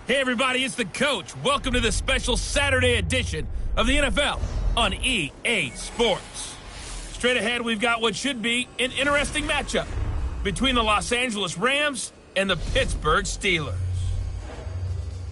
Hey everybody, it's the coach. Welcome to this special Saturday edition of the NFL on EA Sports. Straight ahead, we've got what should be an interesting matchup between the Los Angeles Rams and the Pittsburgh Steelers.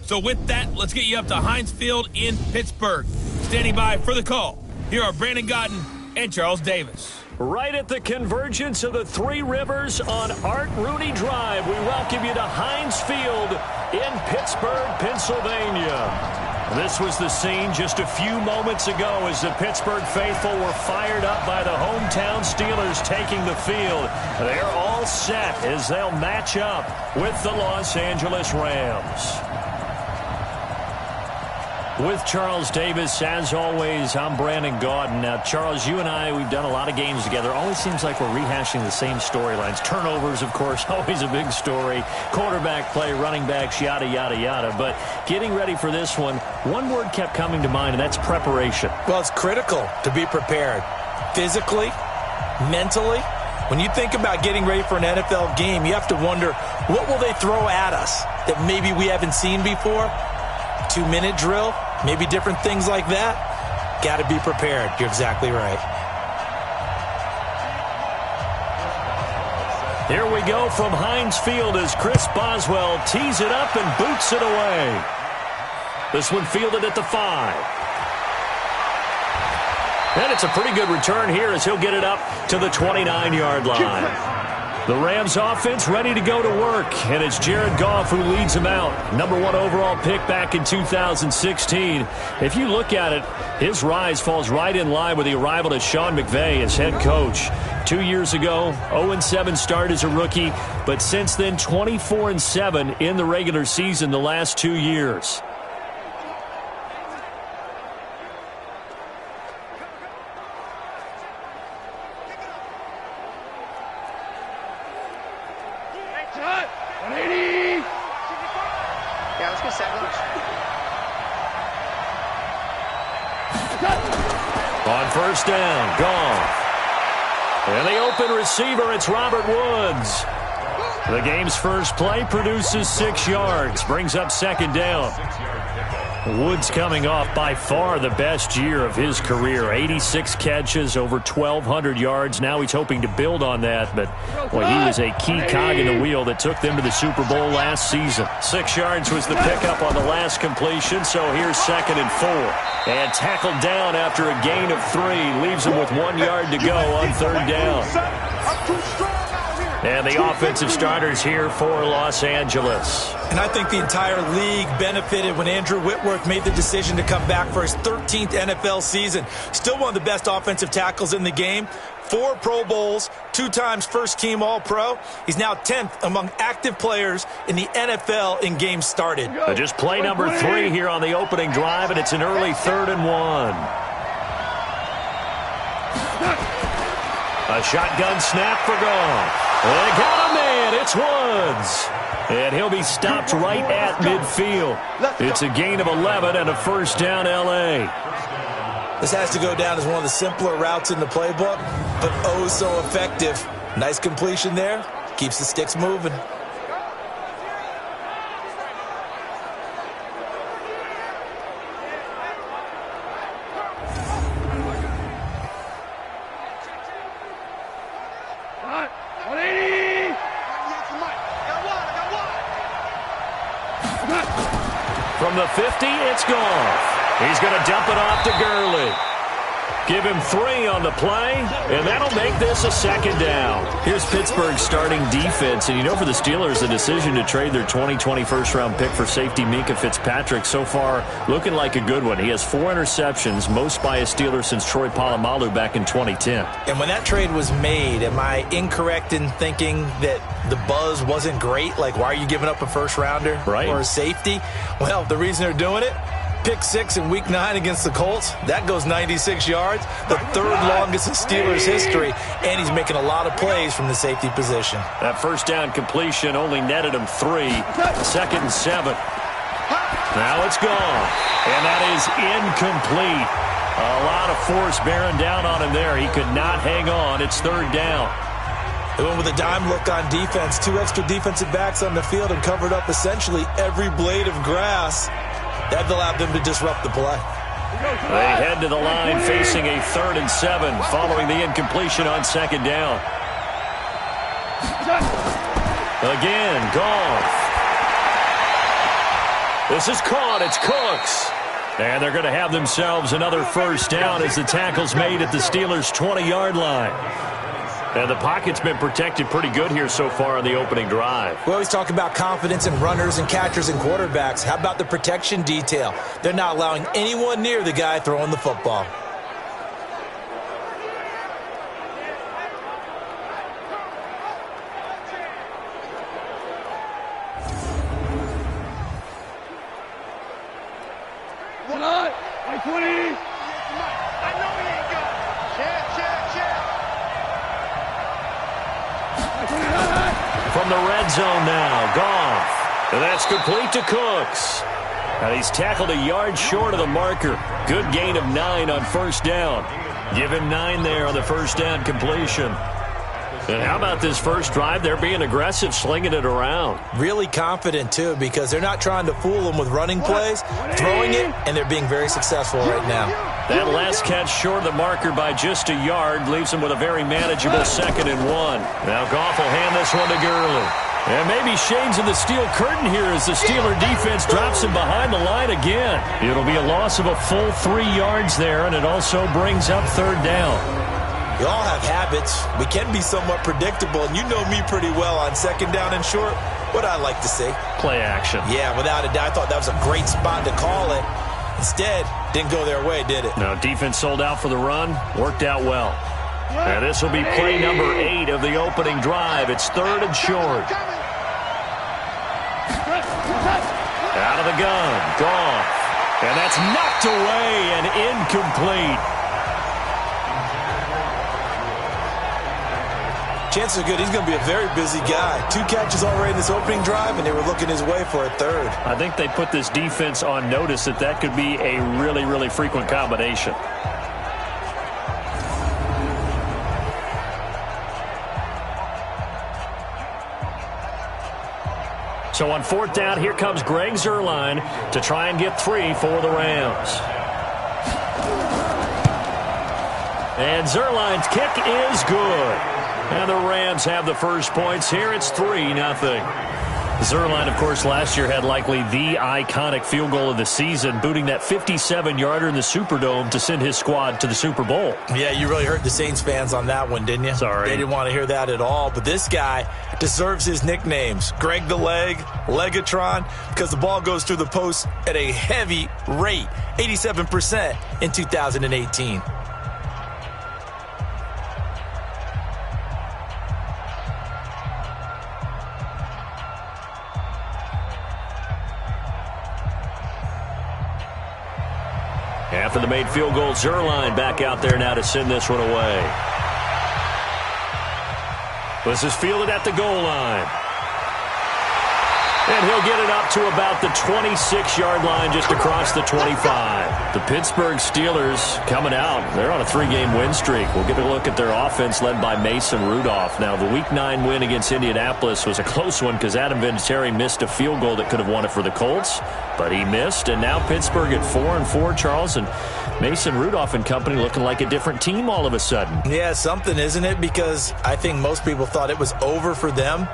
So with that, let's get you up to Heinz Field in Pittsburgh. Standing by for the call, here are Brandon Godden and Charles Davis. Right at the convergence of the Three Rivers on Art Rooney Drive, we welcome you to Heinz Field in Pittsburgh, Pennsylvania. This was the scene just a few moments ago as the Pittsburgh faithful were fired up by the hometown Steelers taking the field. They're all set as they'll match up with the Los Angeles Rams. With Charles Davis, as always, I'm Brandon Gaudin. Now, Charles, you and I, we've done a lot of games together. Always seems like we're rehashing the same storylines. Turnovers, of course, always a big story. Quarterback play, running backs, yada, yada, yada. But getting ready for this one word kept coming to mind, and that's preparation. Well, it's critical to be prepared physically, mentally. When you think about getting ready for an NFL game, you have to wonder, what will they throw at us that maybe we haven't seen before? 2-minute drill, maybe different things like that. Got to be prepared. You're exactly right. Here we go from Heinz Field as Chris Boswell tees it up and boots it away. This one fielded at the 5. And it's a pretty good return here as he'll get it up to the 29-yard line. The Rams offense ready to go to work, and it's Jared Goff who leads them out. #1 overall pick back in 2016. If you look at it, his rise falls right in line with the arrival of Sean McVay as head coach. 2 years ago, 0-7 start as a rookie, but since then 24-7 in the regular season the last 2 years. On first down, Goff. And the open receiver, it's Robert Woods. The game's first play produces 6 yards, brings up second down. Woods coming off by far the best year of his career. 86 catches, over 1,200 yards. Now he's hoping to build on that, but well, he was a key cog in the wheel that took them to the Super Bowl last season. 6 yards was the pickup on the last completion, so here's 2nd and 4. And tackled down after a gain of 3. Leaves him with 1 yard to go on 3rd down. And the offensive starters here for Los Angeles. And I think the entire league benefited when Andrew Whitworth made the decision to come back for his 13th NFL season. Still one of the best offensive tackles in the game. 4 Pro Bowls, 2 times first-team All-Pro. He's now 10th among active players in the NFL in games started. Just play number 3 here on the opening drive, and it's an early 3rd and 1. A shotgun snap for Goff. They got a man. It's Woods. And he'll be stopped right at midfield. It's a gain of 11 and a first down, L.A. This has to go down as one of the simpler routes in the playbook, but oh so effective. Nice completion there. Keeps the sticks moving. From the 50, it's Goff. He's going to dump it off to Gurley. Give him 3 on the play, and that'll make this a 2nd down. Here's Pittsburgh's starting defense, and you know for the Steelers, the decision to trade their 2020 first-round pick for safety Minkah Fitzpatrick so far looking like a good one. He has 4 interceptions, most by a Steeler since Troy Polamalu back in 2010. And when that trade was made, am I incorrect in thinking that the buzz wasn't great? Like, why are you giving up a first-rounder or a safety? Well, the reason they're doing it, pick 6 in Week 9 against the Colts. That goes 96 yards, the 3rd longest in Steelers history, and he's making a lot of plays from the safety position. That first down completion only netted him 3. 2nd and 7. Now it's gone, and that is incomplete. A lot of force bearing down on him there. He could not hang on. It's 3rd down. They went with a dime look on defense. 2 extra defensive backs on the field and covered up essentially every blade of grass. That allowed them to disrupt the play. They head to the line facing a 3rd and 7 following the incompletion on 2nd down. Again, Goff. This is caught. It's Cooks. And they're going to have themselves another 1st down as the tackle's made at the Steelers' 20-yard line. And the pocket's been protected pretty good here so far on the opening drive. We always talk about confidence in runners and catchers and quarterbacks. How about the protection detail? They're not allowing anyone near the guy throwing the football. From the red zone now, Goff. And that's complete to Cooks. Now he's tackled a yard short of the marker. Good gain of 9 on 1st down. Give him 9 there on the 1st down completion. And how about this first drive? They're being aggressive, slinging it around. Really confident, too, because they're not trying to fool them with running plays, throwing it, and they're being very successful right now. That last catch short of the marker by just a yard leaves them with a very manageable 2nd and 1. Now Goff will hand this one to Gurley. And maybe shades of the steel curtain here as the Steeler defense drops him behind the line again. It'll be a loss of a full 3 yards there, and it also brings up 3rd down. We all have habits. We can be somewhat predictable, and you know me pretty well on 2nd down and short. What I like to see. Play action. Yeah, without a doubt. I thought that was a great spot to call it. Instead, didn't go their way, did it? No, defense sold out for the run. Worked out well. And this will be play number 8 of the opening drive. It's 3rd and short. Out of the gun. Goff. And that's knocked away and incomplete. Chances are good he's going to be a very busy guy. 2 catches already in this opening drive, and they were looking his way for a 3rd. I think they put this defense on notice that could be a really, really frequent combination. So on 4th down, here comes Greg Zuerlein to try and get 3 for the Rams. And Zuerlein's kick is good. And the Rams have the first points here. It's 3-0. Zuerlein, of course, last year had likely the iconic field goal of the season, booting that 57-yarder in the Superdome to send his squad to the Super Bowl. Yeah, you really hurt the Saints fans on that one, didn't you? Sorry. They didn't want to hear that at all. But this guy deserves his nicknames. Greg the Leg, Legatron, because the ball goes through the post at a heavy rate, 87% in 2018. After the made field goal, Zuerlein back out there now to send this one away. This is fielded at the goal line. And he'll get it up to about the 26-yard line just across the 25. The Pittsburgh Steelers coming out. They're on a 3-game win streak. We'll get a look at their offense led by Mason Rudolph. Now, the Week 9 win against Indianapolis was a close one because Adam Vinatieri missed a field goal that could have won it for the Colts, but he missed. And now Pittsburgh at 4-4, Charles, and Mason Rudolph and company looking like a different team all of a sudden. Yeah, something, isn't it? Because I think most people thought it was over for them.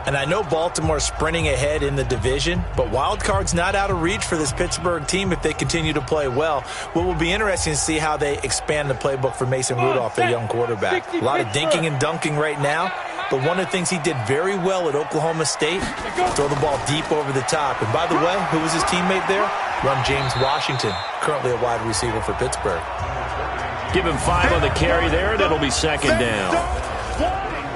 And I know Baltimore's sprinting ahead in the division, but wild card's not out of reach for this Pittsburgh team if they continue to play well. What will be interesting to see how they expand the playbook for Mason Rudolph, their young quarterback. A lot of dinking and dunking right now, but one of the things he did very well at Oklahoma State, throw the ball deep over the top. And by the way, who was his teammate there? Run James Washington, currently a wide receiver for Pittsburgh. Give him 5 on the carry there, and it'll be 2nd down.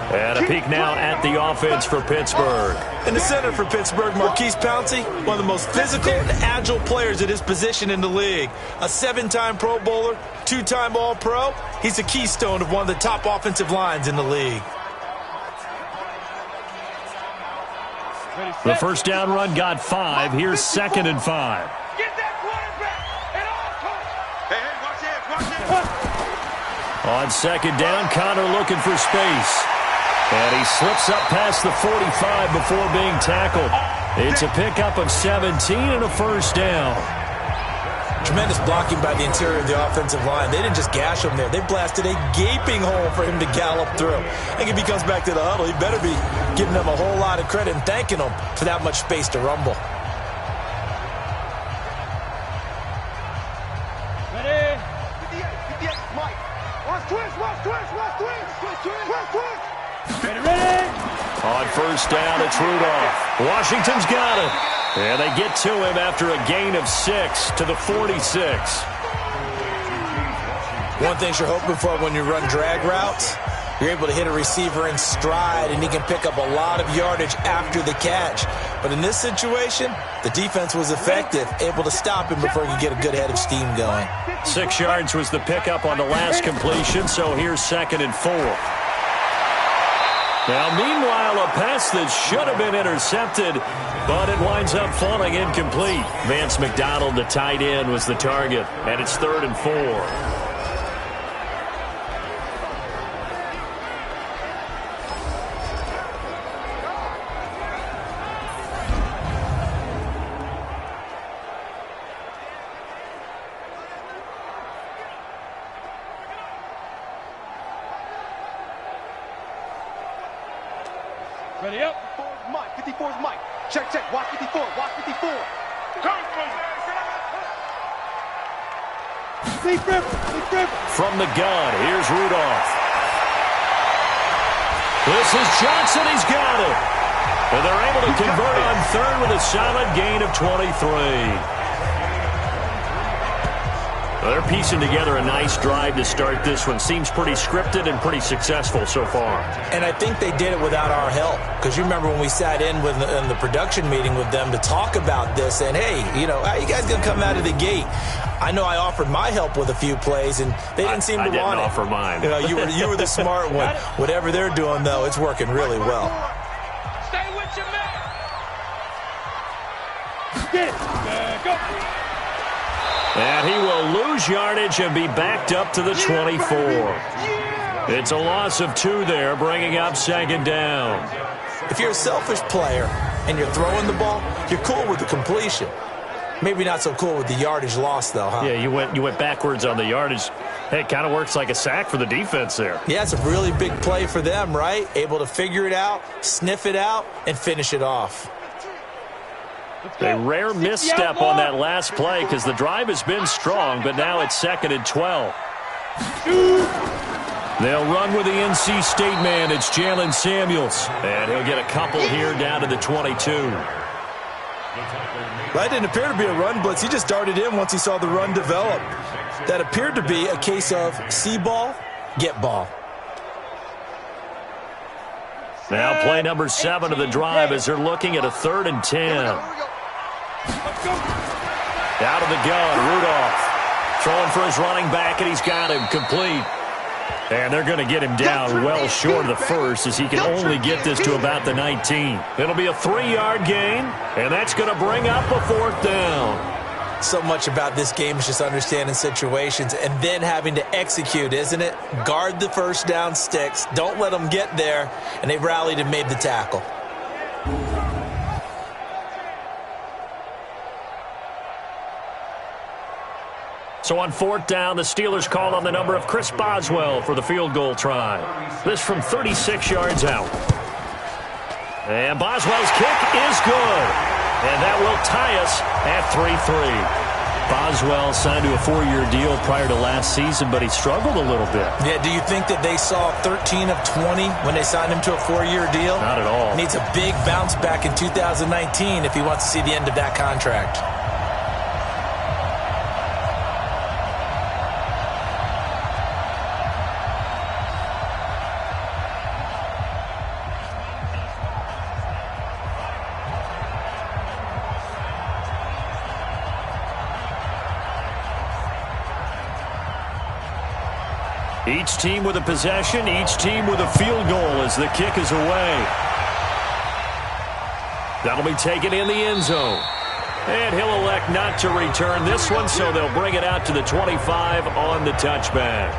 And a peek now at the offense for Pittsburgh. In the center for Pittsburgh, Marquise Pouncey, one of the most physical and agile players at his position in the league. A 7-time Pro Bowler, 2-time All-Pro. He's a keystone of one of the top offensive lines in the league. The first down run got 5. Here's 2nd and 5. Get that quarterback and all. Hey, watch it. On 2nd down, Connor looking for space. And he slips up past the 45 before being tackled. It's a pickup of 17 and a first down. Tremendous blocking by the interior of the offensive line. They didn't just gash him there. They blasted a gaping hole for him to gallop through. I think if he comes back to the huddle, he better be giving them a whole lot of credit and thanking them for that much space to rumble. Ready? Ready? On first down, it's Rudolph. Washington's got it. And they get to him after a gain of 6 to the 46. One thing you're hoping for when you run drag routes, you're able to hit a receiver in stride, and he can pick up a lot of yardage after the catch. But in this situation, the defense was effective, able to stop him before he could get a good head of steam going. 6 yards was the pickup on the last completion, so here's 2nd and 4. Now, meanwhile, a pass that should have been intercepted, but it winds up falling incomplete. Vance McDonald, the tight end, was the target, and it's 3rd and 4. Ready up. 54's Mike. 54's Mike. Check, check. Watch 54. Watch 54. Deep river. Deep river. From the gun, here's Rudolph. This is Johnson. He's got it. And they're able to convert on 3rd with a solid gain of 23. They're piecing together a nice drive to start this one. Seems pretty scripted and pretty successful so far. And I think they did it without our help. Because you remember when we sat in the production meeting with them to talk about this, and hey, you know, how you guys going to come out of the gate? I know I offered my help with a few plays, and they didn't seem to want it. I didn't offer mine. You know, you were the smart one. Whatever they're doing, though, it's working really well. Stay with your man. Get it. Go. And he will lose yardage and be backed up to the 24. It's a loss of 2 there, bringing up 2nd down. If you're a selfish player and you're throwing the ball, you're cool with the completion. Maybe not so cool with the yardage loss, though, huh? Yeah, you went backwards on the yardage. Hey, it kind of works like a sack for the defense there. Yeah, it's a really big play for them, right? Able to figure it out, sniff it out, and finish it off. A rare misstep on that last play because the drive has been strong, but now it's 2nd and 12. They'll run with the NC State man. It's Jalen Samuels, and he'll get a couple here down to the 22. That didn't appear to be a run blitz. He just darted in once he saw the run develop. That appeared to be a case of see ball, get ball. Now play number 7 of the drive as they're looking at a 3rd and 10. Out of the gun, Rudolph. Throwing for his running back, and he's got him complete. And they're going to get him down well short of the first as he can only get this to about the 19. It'll be a 3-yard gain, and that's going to bring up a 4th down. So much about this game is just understanding situations and then having to execute, isn't it? Guard the first down sticks. Don't let them get there. And they rallied and made the tackle. So on 4th down, the Steelers call on the number of Chris Boswell for the field goal try. This from 36 yards out. And Boswell's kick is good. And that will tie us at 3-3. Boswell signed to a 4-year deal prior to last season, but he struggled a little bit. Yeah, do you think that they saw 13 of 20 when they signed him to a 4-year deal? Not at all. Needs a big bounce back in 2019 if he wants to see the end of that contract. Each team with a possession, each team with a field goal as the kick is away. That'll be taken in the end zone. And he'll elect not to return this one, so they'll bring it out to the 25 on the touchback.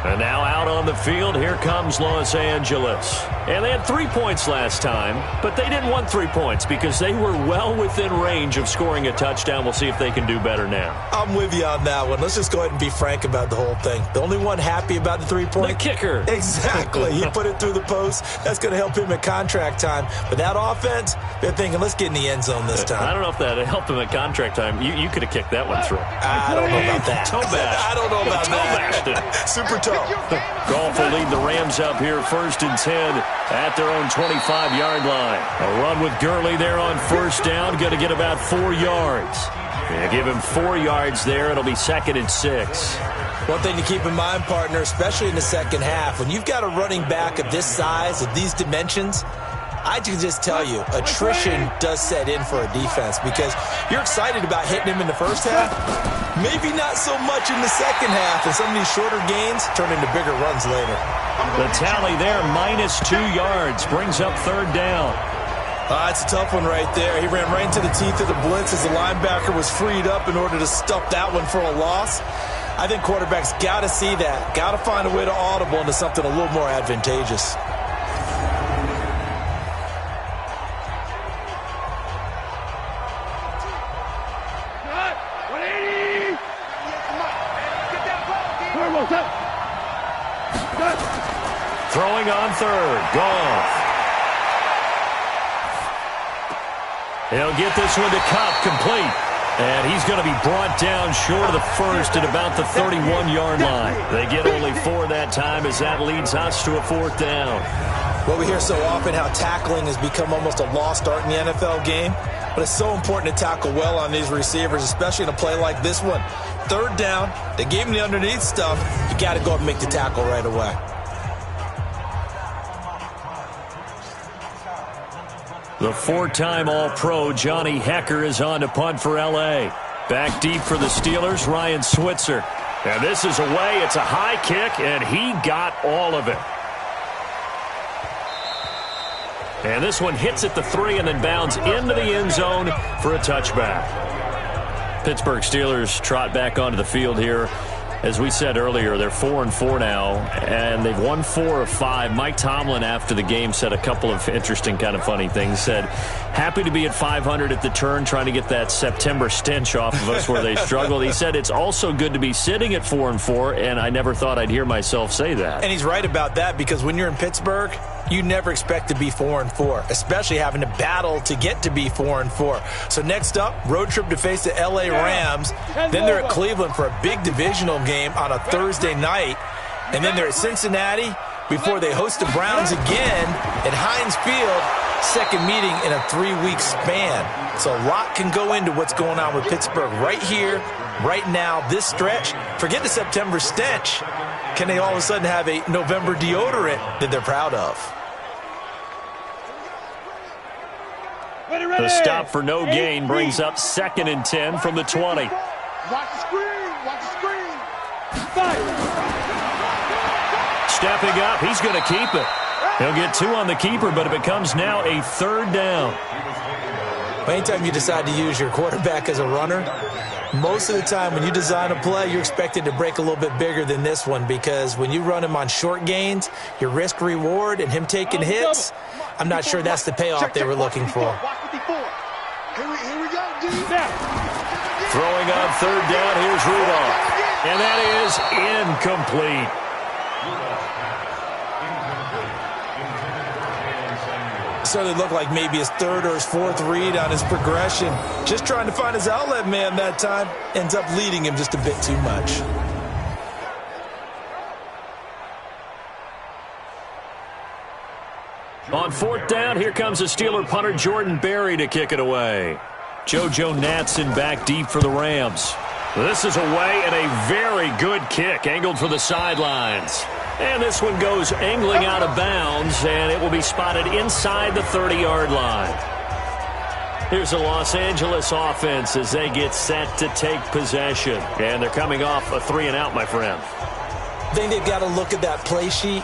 And now out on the field, here comes Los Angeles. And they had 3 points last time, but they didn't want 3 points because they were well within range of scoring a touchdown. We'll see if they can do better now. I'm with you on that one. Let's just go ahead and be frank about the whole thing. The only one happy about the 3-point? The kicker. Exactly. He put it through the post. That's going to help him at contract time. But that offense, they're thinking, let's get in the end zone this time. I don't know if that helped him at contract time. You could have kicked that one through. I don't know about that. Toe bash. I don't know about that. Super toe. Goff will lead the Rams up here 1st and 10 at their own 25-yard line. A run with Gurley there on 1st down. Going to get about 4 yards. Give him 4 yards there. It'll be 2nd and 6. One thing to keep in mind, partner, especially in the second half, when you've got a running back of this size, of these dimensions, I can just tell you, attrition does set in for a defense because you're excited about hitting him in the first half. Maybe not so much in the second half, and some of these shorter gains turn into bigger runs later. The tally there, -2 yards, brings up 3rd down. It's a tough one right there. He ran right into the teeth of the blitz as the linebacker was freed up in order to stuff that one for a loss. I think quarterbacks got to see that, got to find a way to audible into something a little more advantageous. Throwing on 3rd, Goff. He'll get this one to Kupp, complete. And he's going to be brought down short of the first at about the 31-yard line. They get only 4 that time as that leads us to a 4th down. Well, we hear so often how tackling has become almost a lost art in the NFL game. But it's so important to tackle well on these receivers, especially in a play like this one. 3rd down, they gave him the underneath stuff. You got to go up and make the tackle right away. The 4-time All-Pro Johnny Hekker is on to punt for L.A. Back deep for the Steelers, Ryan Switzer. And this is away. It's a high kick, and he got all of it. And this one hits at the 3 and then bounds into the end zone for a touchback. Pittsburgh Steelers trot back onto the field here. As we said earlier, they're 4-4 now, and they've won 4 of 5. Mike Tomlin, after the game, said a couple of interesting kind of funny things. Said, happy to be at 500 at the turn, trying to get that September stench off of us where they struggled. He said, it's also good to be sitting at 4-4, and I never thought I'd hear myself say that. And he's right about that, because when you're in Pittsburgh, you never expect to be 4-4, especially having to battle to get to be 4-4. So next up, road trip to face the L.A. Rams. Then they're at Cleveland for a big divisional game on a Thursday night. And then they're at Cincinnati before they host the Browns again at Heinz Field. Second meeting in a 3-week span. So a lot can go into what's going on with Pittsburgh right here, right now, this stretch. Forget the September stench. Can they all of a sudden have a November deodorant that they're proud of? The stop for no gain brings up 2nd and 10 from the 20. Watch the screen. Watch the screen. Stepping up, he's going to keep it. He'll get 2 on the keeper, but it becomes now a 3rd down. Anytime you decide to use your quarterback as a runner, most of the time when you design a play, you're expected to break a little bit bigger than this one, because when you run him on short gains, your risk-reward and him taking hits, I'm not sure that's the payoff they were looking for. Here we go, dude. Throwing on 3rd down, here's Rudolph. And that is incomplete. Certainly looked like maybe his 3rd or his 4th read on his progression. Just trying to find his outlet man that time. Ends up leading him just a bit too much. On 4th down, here comes the Steeler punter Jordan Berry to kick it away. JoJo Natson back deep for the Rams. This is away and a very good kick, angled for the sidelines. And this one goes angling out of bounds, and it will be spotted inside the 30-yard line. Here's the Los Angeles offense as they get set to take possession. And they're coming off a 3-and-out, my friend. I think they've got to look at that play sheet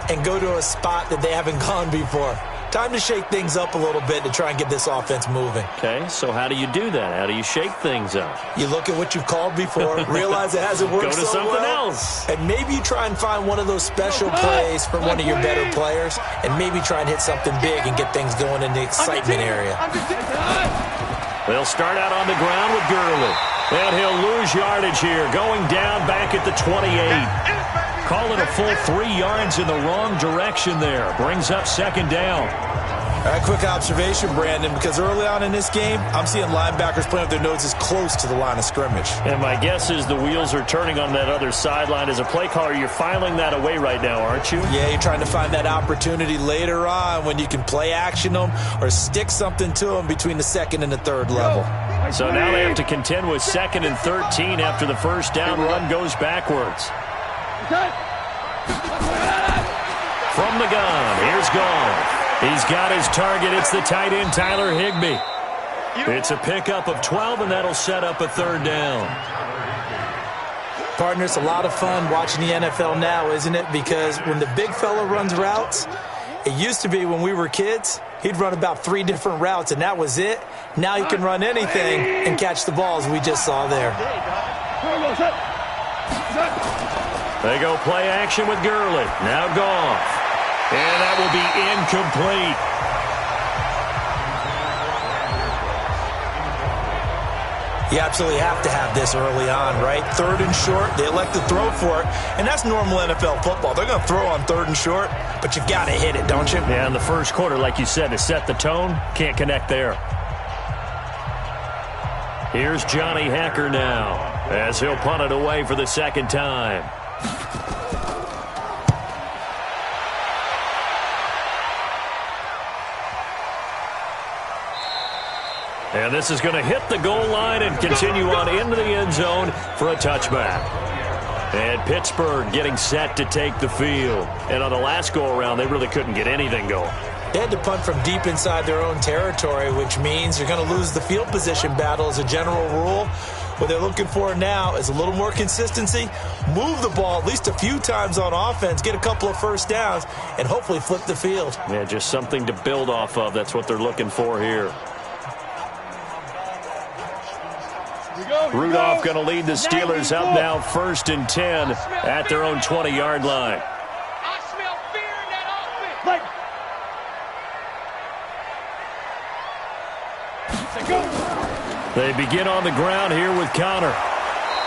and go to a spot that they haven't gone before. Time to shake things up a little bit to try and get this offense moving. Okay, so how do you do that? How do you shake things up? You look at what you've called before, realize it hasn't worked Go to so something well, else. and maybe you try and find one of those special plays from one of your better players, and maybe try and hit something big and get things going in the excitement area. They'll start out on the ground with Gurley. And he'll lose yardage here, going down back at the 28. Call it a full 3 yards in the wrong direction there. Brings up second down. All right, quick observation, Brandon, because early on in this game, I'm seeing linebackers playing with their noses close to the line of scrimmage. And my guess is the wheels are turning on that other sideline. As a play caller, you're filing that away right now, aren't you? Yeah, you're trying to find that opportunity later on when you can play action them or stick something to them between the second and the third level. So now they have to contend with 2nd and 13 after the first down run goes backwards. From the gun, here's Goff. He's got his target. It's the tight end, Tyler Higbee. It's a pickup of 12, and that'll set up a 3rd down. Partner, it's a lot of fun watching the NFL now, isn't it? Because when the big fella runs routes, it used to be when we were kids, he'd run about 3 different routes, and that was it. Now he can run anything and catch the balls we just saw there. They go play action with Gurley. Now Goff. And that will be incomplete. You absolutely have to have this early on, right? 3rd and short, they elect to throw for it, and that's normal NFL football. They're going to throw on 3rd and short, but you've got to hit it, don't you? Yeah, in the first quarter, like you said, to set the tone, can't connect there. Here's Johnny Hacker now, as he'll punt it away for the 2nd time. And this is going to hit the goal line and continue on into the end zone for a touchback. And Pittsburgh getting set to take the field. And on the last go-around, they really couldn't get anything going. They had to punt from deep inside their own territory, which means you're going to lose the field position battle as a general rule. What they're looking for now is a little more consistency, move the ball at least a few times on offense, get a couple of first downs, and hopefully flip the field. Yeah, just something to build off of. That's what they're looking for here. Rudolph going to lead the Steelers up now 1st and 10 at their own 20-yard line. I smell fear in that offense. They begin on the ground here with Connor.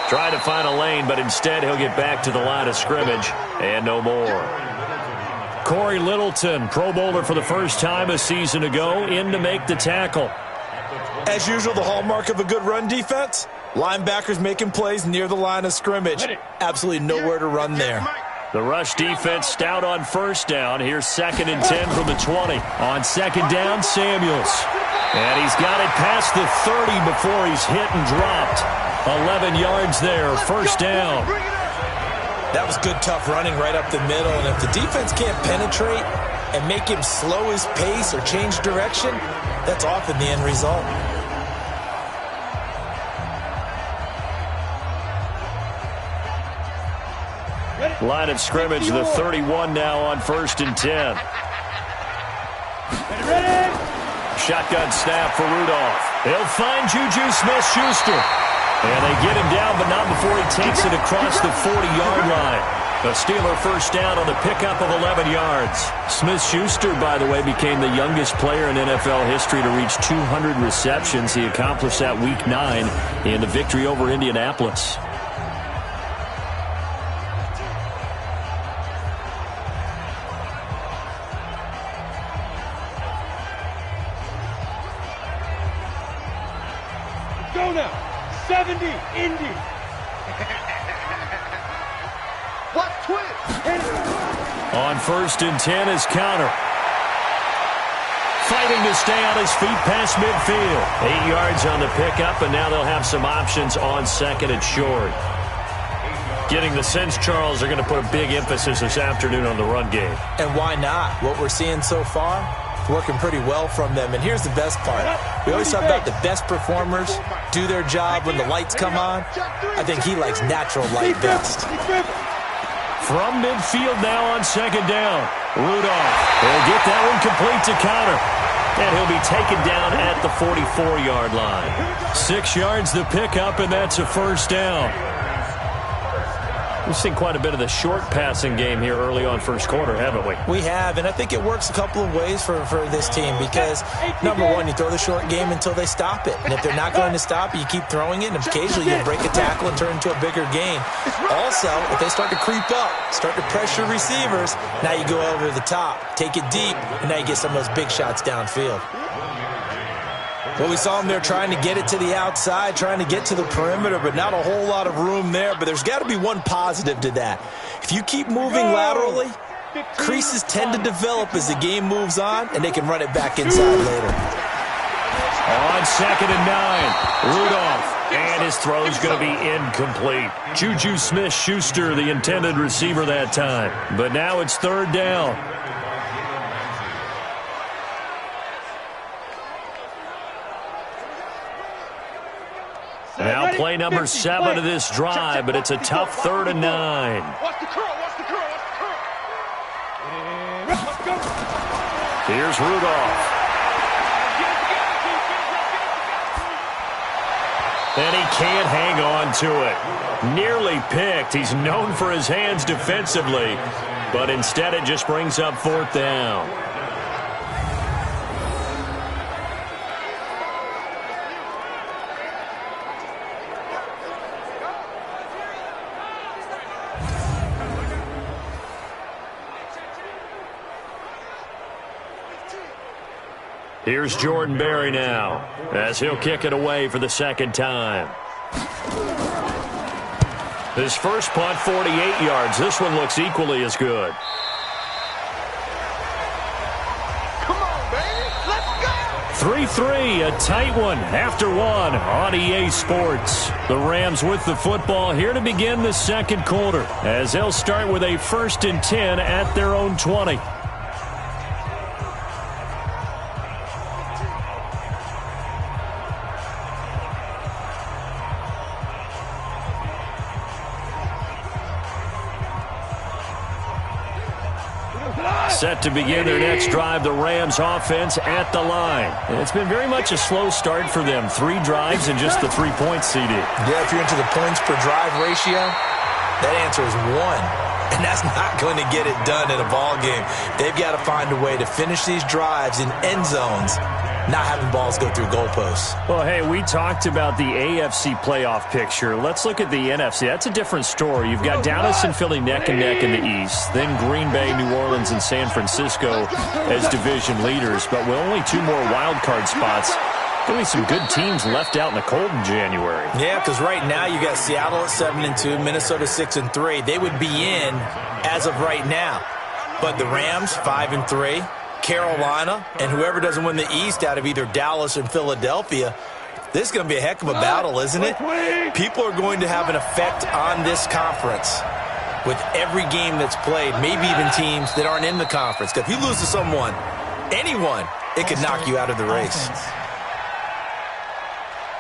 Try to find a lane, but instead he'll get back to the line of scrimmage and no more. Corey Littleton, Pro Bowler for the first time a season ago, in to make the tackle. As usual, the hallmark of a good run defense, linebackers making plays near the line of scrimmage. Absolutely nowhere to run there. The rush defense stout on first down. Here's 2nd and 10 from the 20. On 2nd down, Samuels. And he's got it past the 30 before he's hit and dropped. 11 yards there, 1st down. That was good, tough running right up the middle. And if the defense can't penetrate and make him slow his pace or change direction, that's often the end result. Line of scrimmage, the 31 now on 1st and 10. Shotgun snap for Rudolph. They'll find Juju Smith-Schuster. And they get him down, but not before he takes it across the 40-yard line. A Steeler first down on the pickup of 11 yards. Smith-Schuster, by the way, became the youngest player in NFL history to reach 200 receptions. He accomplished that Week 9 in the victory over Indianapolis. Go now. 70, Indy. What twist? On 1st and 10 is Connor. Fighting to stay on his feet past midfield. 8 yards on the pickup, and now they'll have some options on 2nd and short. Getting the sense, Charles, they're going to put a big emphasis this afternoon on the run game. And why not? What we're seeing so far, working pretty well from them. And here's the best part. We always talk about the best performers do their job when the lights come on. I think he likes natural light best. From midfield now on 2nd down. Rudolph will get that one complete to counter. And he'll be taken down at the 44-yard line. 6 yards the pickup, and that's a first down. We've seen quite a bit of the short passing game here early on first quarter, haven't we? We have, and I think it works a couple of ways for this team because, number one, you throw the short game until they stop it. And if they're not going to stop it, you keep throwing it, and occasionally you break a tackle and turn into a bigger game. Also, if they start to creep up, start to pressure receivers, now you go over the top, take it deep, and now you get some of those big shots downfield. Well, we saw them there trying to get it to the outside, trying to get to the perimeter, but not a whole lot of room there. But there's got to be one positive to that. If you keep moving laterally, creases tend to develop as the game moves on, and they can run it back inside later. On 2nd and 9, Rudolph, and his throw's going to be incomplete. Juju Smith-Schuster, the intended receiver that time. But now it's 3rd down. Now play number 7 of this drive, but it's a tough 3rd and 9. Watch the curl, watch the curl, watch the curl. Let's go. Here's Rudolph. And he can't hang on to it. Nearly picked. He's known for his hands defensively, but instead it just brings up 4th down. Here's Jordan Berry now, as he'll kick it away for the 2nd time. His first punt, 48 yards. This one looks equally as good. Come on, baby. Let's go. 3-3, a tight one after one on EA Sports. The Rams with the football here to begin the 2nd quarter, as they'll start with a 1st and 10 at their own 20. Set to begin their next drive, the Rams offense at the line. And it's been very much a slow start for them. 3 drives and just the 3 points, CD. Yeah, if you're into the points per drive ratio, that answer is 1. And that's not going to get it done in a ball game. They've got to find a way to finish these drives in end zones, not having balls go through goalposts. Well, hey, we talked about the AFC playoff picture. Let's look at the NFC. That's a different story. You've got Dallas and Philly neck and neck in the East. Then Green Bay, New Orleans, and San Francisco as division leaders. But with only 2 more wild card spots, there'll be some good teams left out in the cold in January. Yeah, because right now you got Seattle at 7-2, Minnesota 6-3. They would be in as of right now. But the Rams 5-3. Carolina, and whoever doesn't win the East out of either Dallas and Philadelphia, this is going to be a heck of a battle, isn't it? People are going to have an effect on this conference with every game that's played, maybe even teams that aren't in the conference. Because if you lose to someone, anyone, it could knock you out of the race.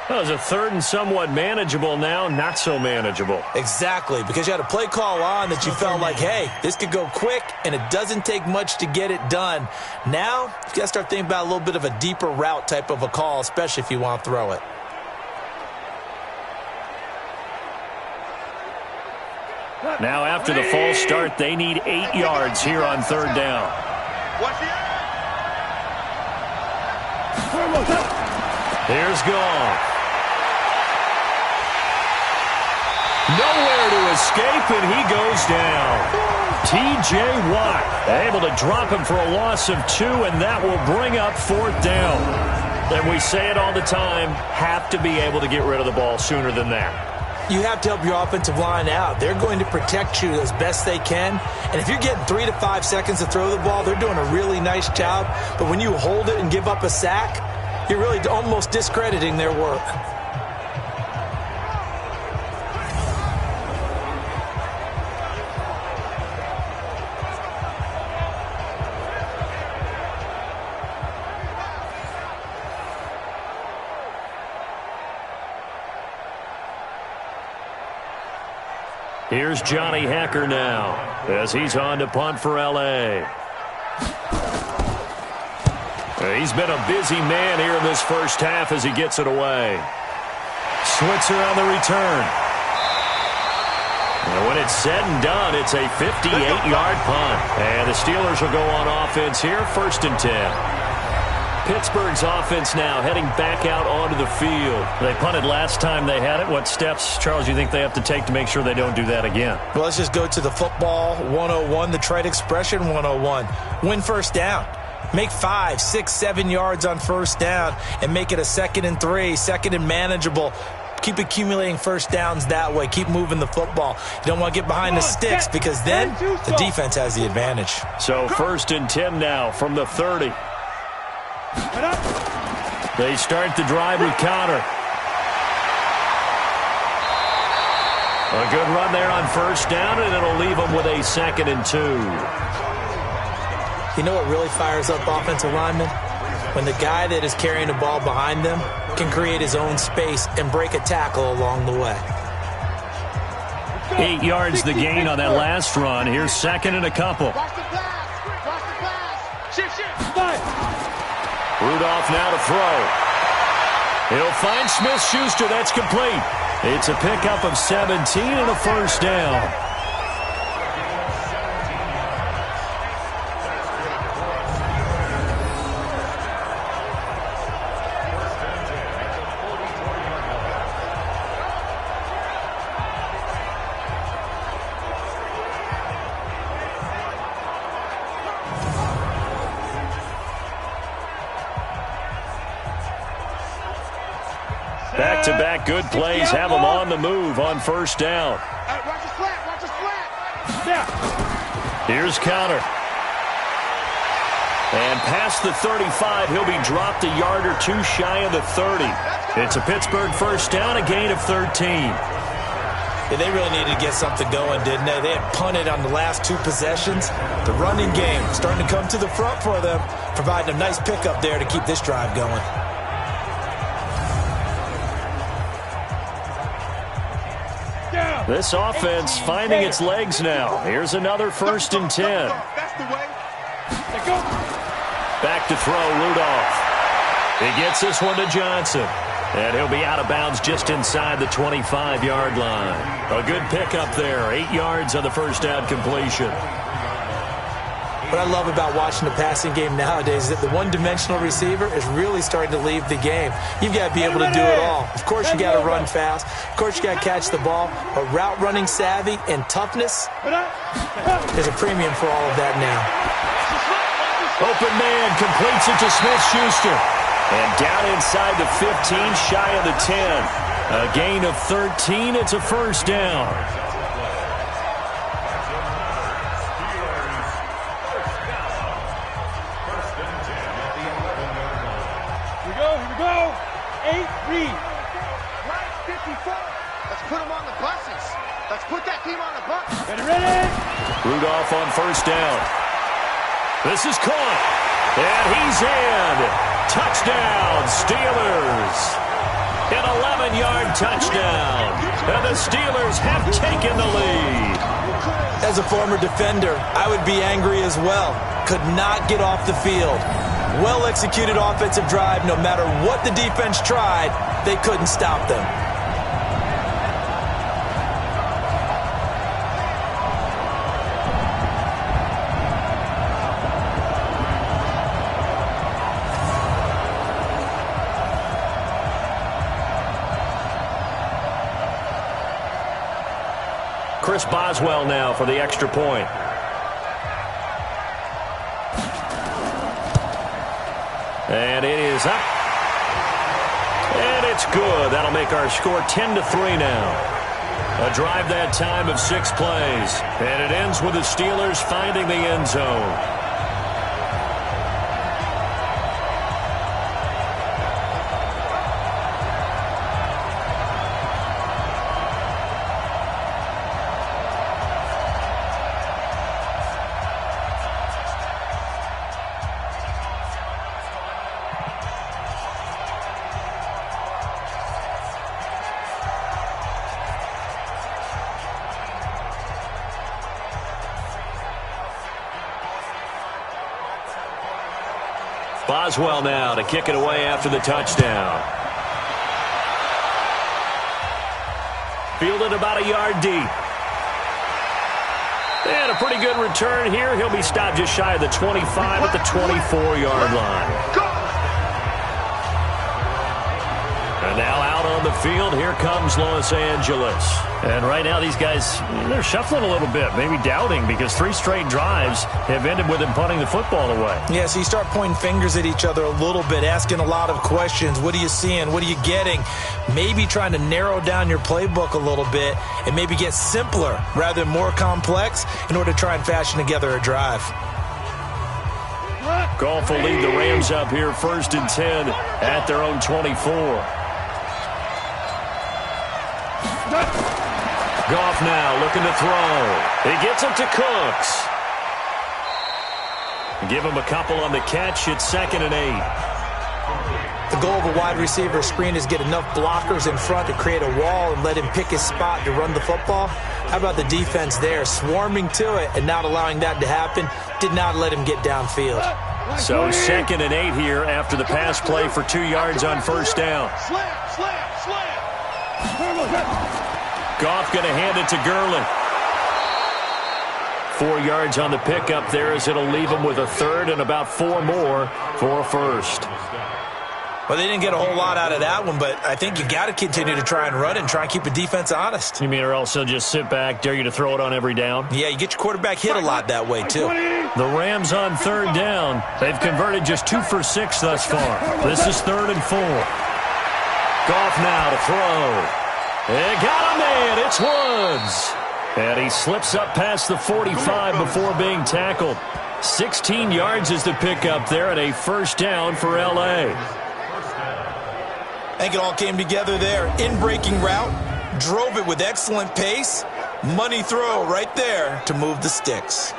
Well, it was a 3rd and somewhat manageable now, not so manageable. Exactly, because you had a play call on that you felt like, hey, this could go quick, and it doesn't take much to get it done. Now, you got to start thinking about a little bit of a deeper route type of a call, especially if you want to throw it. Now, after the false start, they need 8 yards here on 3rd down. Here's Goff. Nowhere to escape, and he goes down. T.J. Watt able to drop him for a loss of 2, and that will bring up 4th down. And we say it all the time, have to be able to get rid of the ball sooner than that. You have to help your offensive line out. They're going to protect you as best they can. And if you're getting 3 to 5 seconds to throw the ball, they're doing a really nice job. But when you hold it and give up a sack, you're really almost discrediting their work. Here's Johnny Hacker now as he's on to punt for L.A. He's been a busy man here in this first half as he gets it away. Switzer on the return. And when it's said and done, it's a 58-yard punt. And the Steelers will go on offense here, 1st and 10. Pittsburgh's offense now heading back out onto the field. They punted last time they had it. What steps, Charles, do you think they have to take to make sure they don't do that again? Well, let's just go to the football 101, the trade expression 101. Win first down. Make 5, 6, 7 yards on first down and make it a 2nd and 3, 2nd and manageable. Keep accumulating first downs that way. Keep moving the football. You don't want to get behind the sticks because then the defense has the advantage. So 1st and 10 now from the 30. They start the drive with Counter. A good run there on first down, and it'll leave them with a 2nd and 2. You know what really fires up offensive linemen? When the guy that is carrying the ball behind them can create his own space and break a tackle along the way. 8 yards the gain on that last run. Here's 2nd and a couple. Rudolph now to throw. He'll find Smith-Schuster. That's complete. It's a pickup of 17 and a first down. Back-to-back good plays have them on the move on first down. Here's Counter. And past the 35, he'll be dropped a yard or two shy of the 30. It's a Pittsburgh first down, a gain of 13. Yeah, they really needed to get something going, didn't they? They had punted on the last 2 possessions. The running game starting to come to the front for them, providing a nice pickup there to keep this drive going. This offense finding its legs now. Here's another 1st and 10. Back to throw, Rudolph. He gets this one to Johnson. And he'll be out of bounds just inside the 25-yard line. A good pickup there. 8 yards on the first down completion. What I love about watching the passing game nowadays is that the one-dimensional receiver is really starting to leave the game. You've got to be able to do it all. Of course, you got to run fast. Of course, you got to catch the ball. But route running savvy and toughness, there's a premium for all of that now. Open man completes it to Smith-Schuster. And down inside the 15, shy of the 10. A gain of 13. It's a first down. Rudolph on first down. This is caught. And he's in. Touchdown, Steelers. An 11-yard touchdown. And the Steelers have taken the lead. As a former defender, I would be angry as well. Could not get off the field. Well-executed offensive drive. No matter what the defense tried, they couldn't stop them. Chris Boswell now for the extra point. And it is up. And it's good. That'll make our score 10-3 now. A drive that time of 6 plays. And it ends with the Steelers finding the end zone. Boswell now to kick it away after the touchdown. Fielded about a yard deep. And a pretty good return here. He'll be stopped just shy of the 25 at the 24-yard line. And now out on the field, here comes Los Angeles. And right now these guys, they're shuffling a little bit, maybe doubting, because 3 straight drives have ended with them punting the football away. Yeah, so you start pointing fingers at each other a little bit, asking a lot of questions. What are you seeing? What are you getting? Maybe trying to narrow down your playbook a little bit and maybe get simpler rather than more complex in order to try and fashion together a drive. Goff will lead the Rams up here 1st and 10 at their own 24. Goff now looking to throw. He gets it to Cooks. Give him a couple on the catch. It's 2nd and 8. The goal of a wide receiver screen is get enough blockers in front to create a wall and let him pick his spot to run the football. How about the defense there, swarming to it and not allowing that to happen? Did not let him get downfield. So 2nd and 8 here after the pass play for 2 yards on 1st down. Goff going to hand it to Gurley. 4 yards on the pickup there as it'll leave him with a 3rd and about 4 more for a 1st. Well, they didn't get a whole lot out of that one, but I think you got to continue to try and run and try and keep the defense honest. You mean or else they'll just sit back, dare you to throw it on every down? Yeah, you get your quarterback hit a lot that way, too. The Rams on 3rd down. They've converted just 2 for 6 thus far. This is 3rd and 4. Goff now to throw. They got him in. It's Woods. And he slips up past the 45 before being tackled. 16 yards is the pickup there at a 1st down for L.A. I think it all came together there. In-breaking route, drove it with excellent pace. Money throw right there to move the sticks.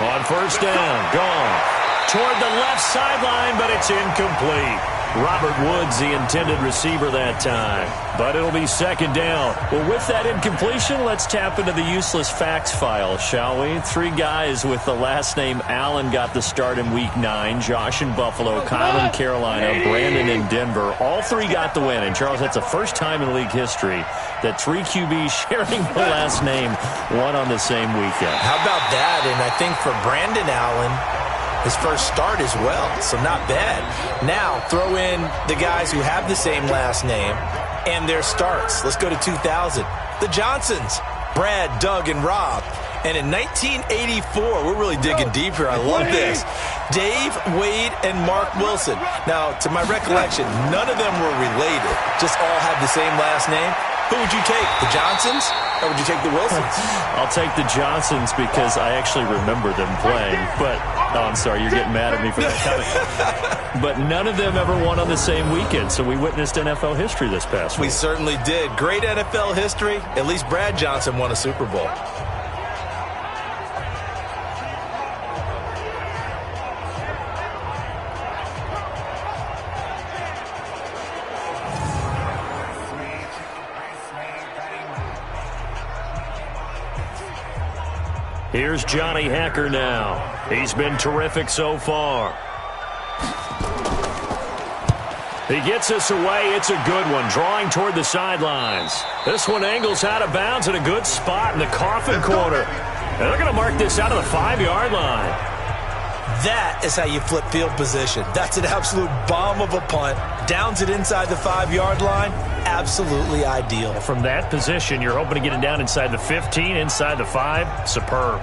On 1st down, gone. Toward the left sideline, but it's incomplete. Robert Woods, the intended receiver that time. But it'll be 2nd down. Well, with that incompletion, let's tap into the useless facts file, shall we? 3 guys with the last name Allen got the start in Week 9. Josh in Buffalo, Kyle in Carolina, Brandon in Denver. All 3 got the win. And, Charles, that's the first time in league history that 3 QBs sharing the last name won on the same weekend. How about that? And I think for Brandon Allen, his first start as well, so not bad. Now, throw in the guys who have the same last name and their starts. Let's go to 2000. The Johnsons, Brad, Doug, and Rob. And in 1984, we're really digging deep here. I love this. Dave, Wade, and Mark Wilson. Now, to my recollection, none of them were related. Just all had the same last name. Who would you take, the Johnsons, or would you take the Wilsons? I'll take the Johnsons because I actually remember them playing. But, oh, I'm sorry, you're getting mad at me for that comment. But none of them ever won on the same weekend, so we witnessed NFL history this past week. We certainly did. Great NFL history. At least Brad Johnson won a Super Bowl. Here's Johnny Hacker now. He's been terrific so far. He gets us away. It's a good one, drawing toward the sidelines. This one angles out of bounds at a good spot in the coffin corner. And they're going to mark this out of the 5-yard line. That is how you flip field position. That's an absolute bomb of a punt. Downs it inside the 5-yard line. Absolutely ideal. From that position, you're hoping to get it down inside the 15, inside the 5. Superb.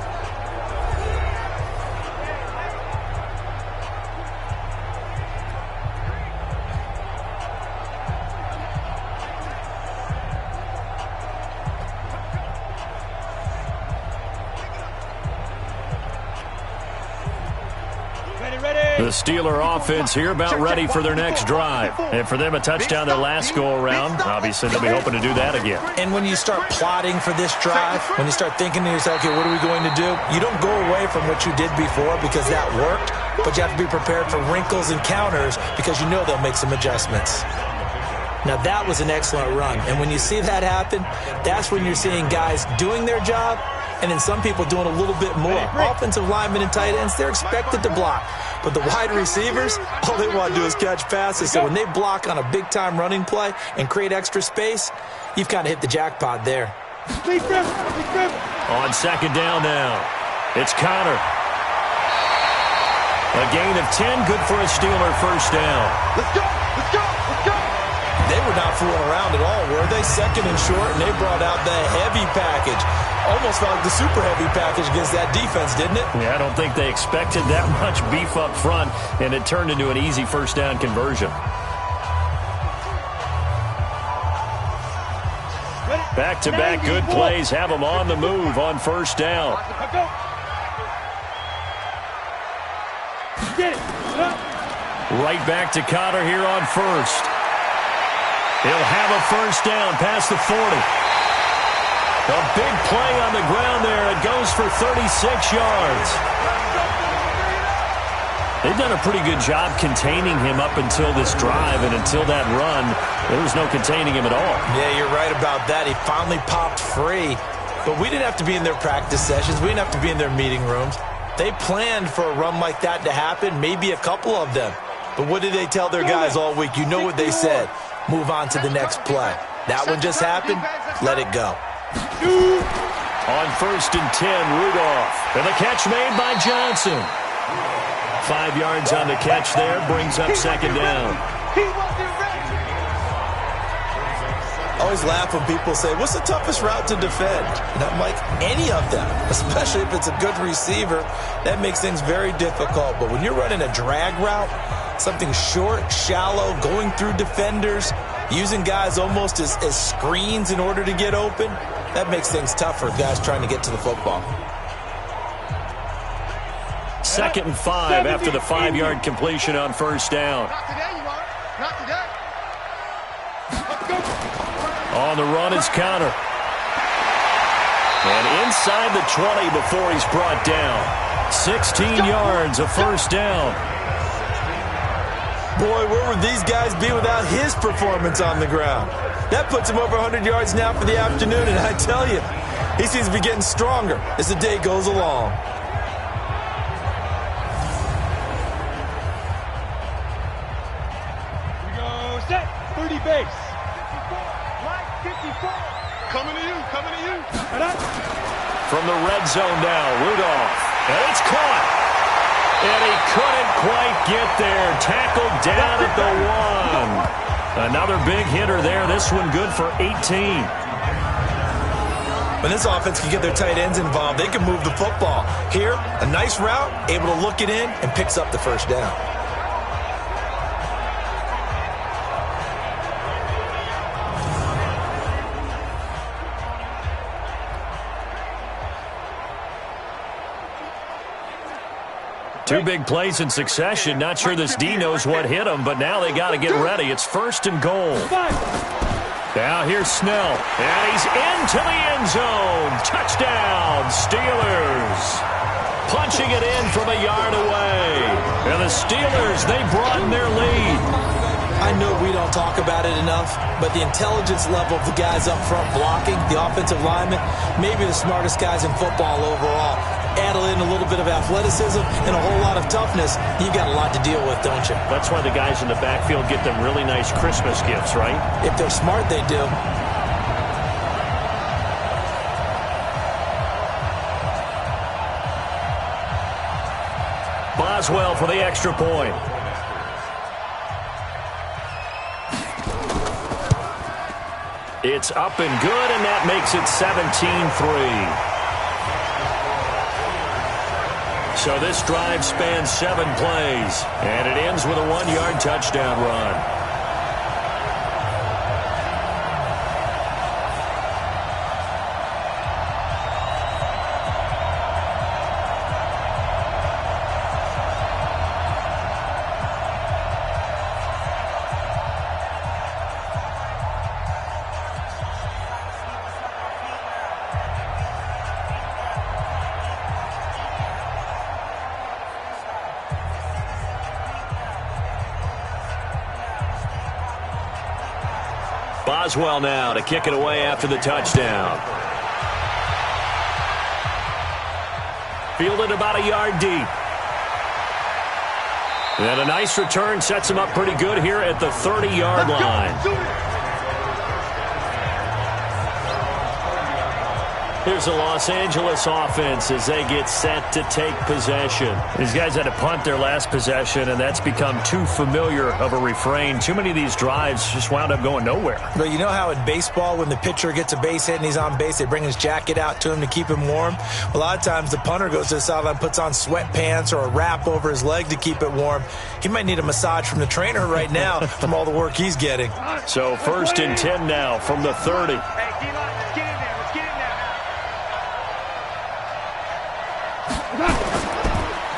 The Steeler offense here about ready for their next drive. And for them, a touchdown their last go-around. Obviously, they'll be hoping to do that again. And when you start plotting for this drive, when you start thinking to yourself, okay, what are we going to do? You don't go away from what you did before because that worked, but you have to be prepared for wrinkles and counters because you know they'll make some adjustments. Now, that was an excellent run. And when you see that happen, that's when you're seeing guys doing their job and then some people doing a little bit more. Offensive linemen and tight ends, they're expected to block. But the wide receivers, all they want to do is catch passes. So when they block on a big-time running play and create extra space, you've kind of hit the jackpot there. On second down now, it's Connor. A gain of 10, good for a Steeler first down. Let's go! Let's go! Let's go! They were not fooling around at all, were they? Second and short, and they brought out the heavy package. Almost felt like the super heavy package against that defense, didn't it? Yeah, I don't think they expected that much beef up front, and it turned into an easy first down conversion. Back-to-back good plays have them on the move on first down. Right back to Connor here on first. He'll have a first down past the 40. A big play on the ground there. It goes for 36 yards. They've done a pretty good job containing him up until this drive, and until that run, there was no containing him at all. Yeah, you're right about that. He finally popped free. But we didn't have to be in their practice sessions. We didn't have to be in their meeting rooms. They planned for a run like that to happen, maybe a couple of them. But what did they tell their guys all week? You know what they said. Move on to the next play. That one just happened. Let it go. On first and 10, Rudolph. And the catch made by Johnson. 5 yards on the catch there, brings up second down. I always laugh when people say, what's the toughest route to defend? And I'm like, any of them, especially if it's a good receiver. That makes things very difficult. But when you're running a drag route, something short, shallow, going through defenders, using guys almost as screens in order to get open, that makes things tough for guys trying to get to the football. 2nd and 5 after the 5-yard completion on first down. Not today, you are. Not today. Let's go. On the run is Connor. And inside the 20 before he's brought down. 16 yards, a first down. Boy, where would these guys be without his performance on the ground? That puts him over 100 yards now for the afternoon, and I tell you, he seems to be getting stronger as the day goes along. We go set. 30 base. 54. Coming to you. Coming to you. From the red zone now, Rudolph. And it's caught. And he couldn't quite get there. Tackled down at the 1. Another big hitter there. This one good for 18. When this offense can get their tight ends involved, they can move the football. Here, a nice route, able to look it in, and picks up the first down. Two big plays in succession. Not sure this D knows what hit him, but now they got to get ready. It's first and goal. Now here's Snell, and he's into the end zone. Touchdown, Steelers. Punching it in from a yard away. And the Steelers, they broaden their lead. I know we don't talk about it enough, but the intelligence level of the guys up front blocking, the offensive linemen, maybe the smartest guys in football overall. Add in a little bit of athleticism and a whole lot of toughness, you've got a lot to deal with, don't you? That's why the guys in the backfield get them really nice Christmas gifts, right? If they're smart, they do. Boswell for the extra point. It's up and good, and that makes it 17-3. So this drive spans 7 plays, and it ends with a 1-yard touchdown run. Boswell now to kick it away after the touchdown. Fielded about a yard deep. And a nice return sets him up pretty good here at the 30-yard line. Here's the Los Angeles offense as they get set to take possession. These guys had to punt their last possession, and that's become too familiar of a refrain. Too many of these drives just wound up going nowhere. But you know how in baseball, when the pitcher gets a base hit and he's on base, they bring his jacket out to him to keep him warm? A lot of times the punter goes to the sideline, puts on sweatpants or a wrap over his leg to keep it warm. He might need a massage from the trainer right now from all the work he's getting. So 1st and 10 now from the 30.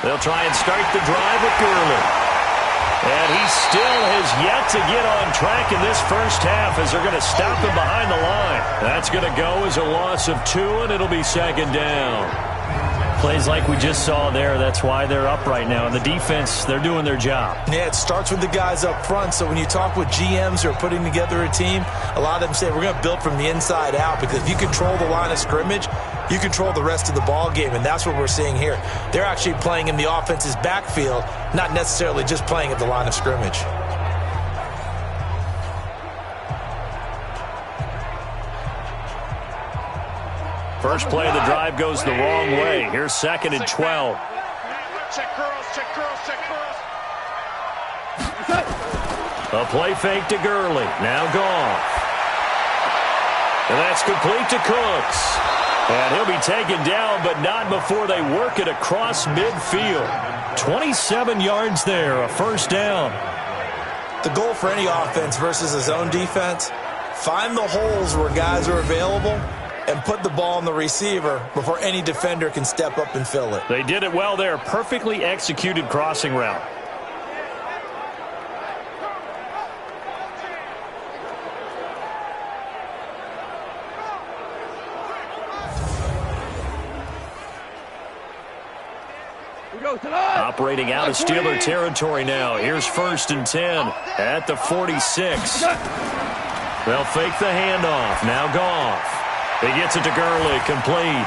They'll try and start the drive with Gurley. And he still has yet to get on track in this first half as they're going to stop him behind the line. That's going to go as a loss of 2, and it'll be 2nd down. Plays like we just saw there, that's why they're up right now. And the defense, they're doing their job. Yeah, it starts with the guys up front. So when you talk with GMs who are putting together a team, a lot of them say we're going to build from the inside out, because if you control the line of scrimmage, you control the rest of the ball game, and that's what we're seeing here. They're actually playing in the offense's backfield, not necessarily just playing at the line of scrimmage. First play of the drive goes the wrong way. Here's 2nd and 12. Check curls, check curls, check curls. A play fake to Gurley. Now Goff. And that's complete to Cooks. And he'll be taken down, but not before they work it across midfield. 27 yards there, a 1st down. The goal for any offense versus a zone defense, find the holes where guys are available and put the ball on the receiver before any defender can step up and fill it. They did it well there. Perfectly executed crossing route. Operating out of Steeler territory now. Here's 1st and 10 at the 46. They'll fake the handoff. Now Goff. He gets it to Gurley, complete.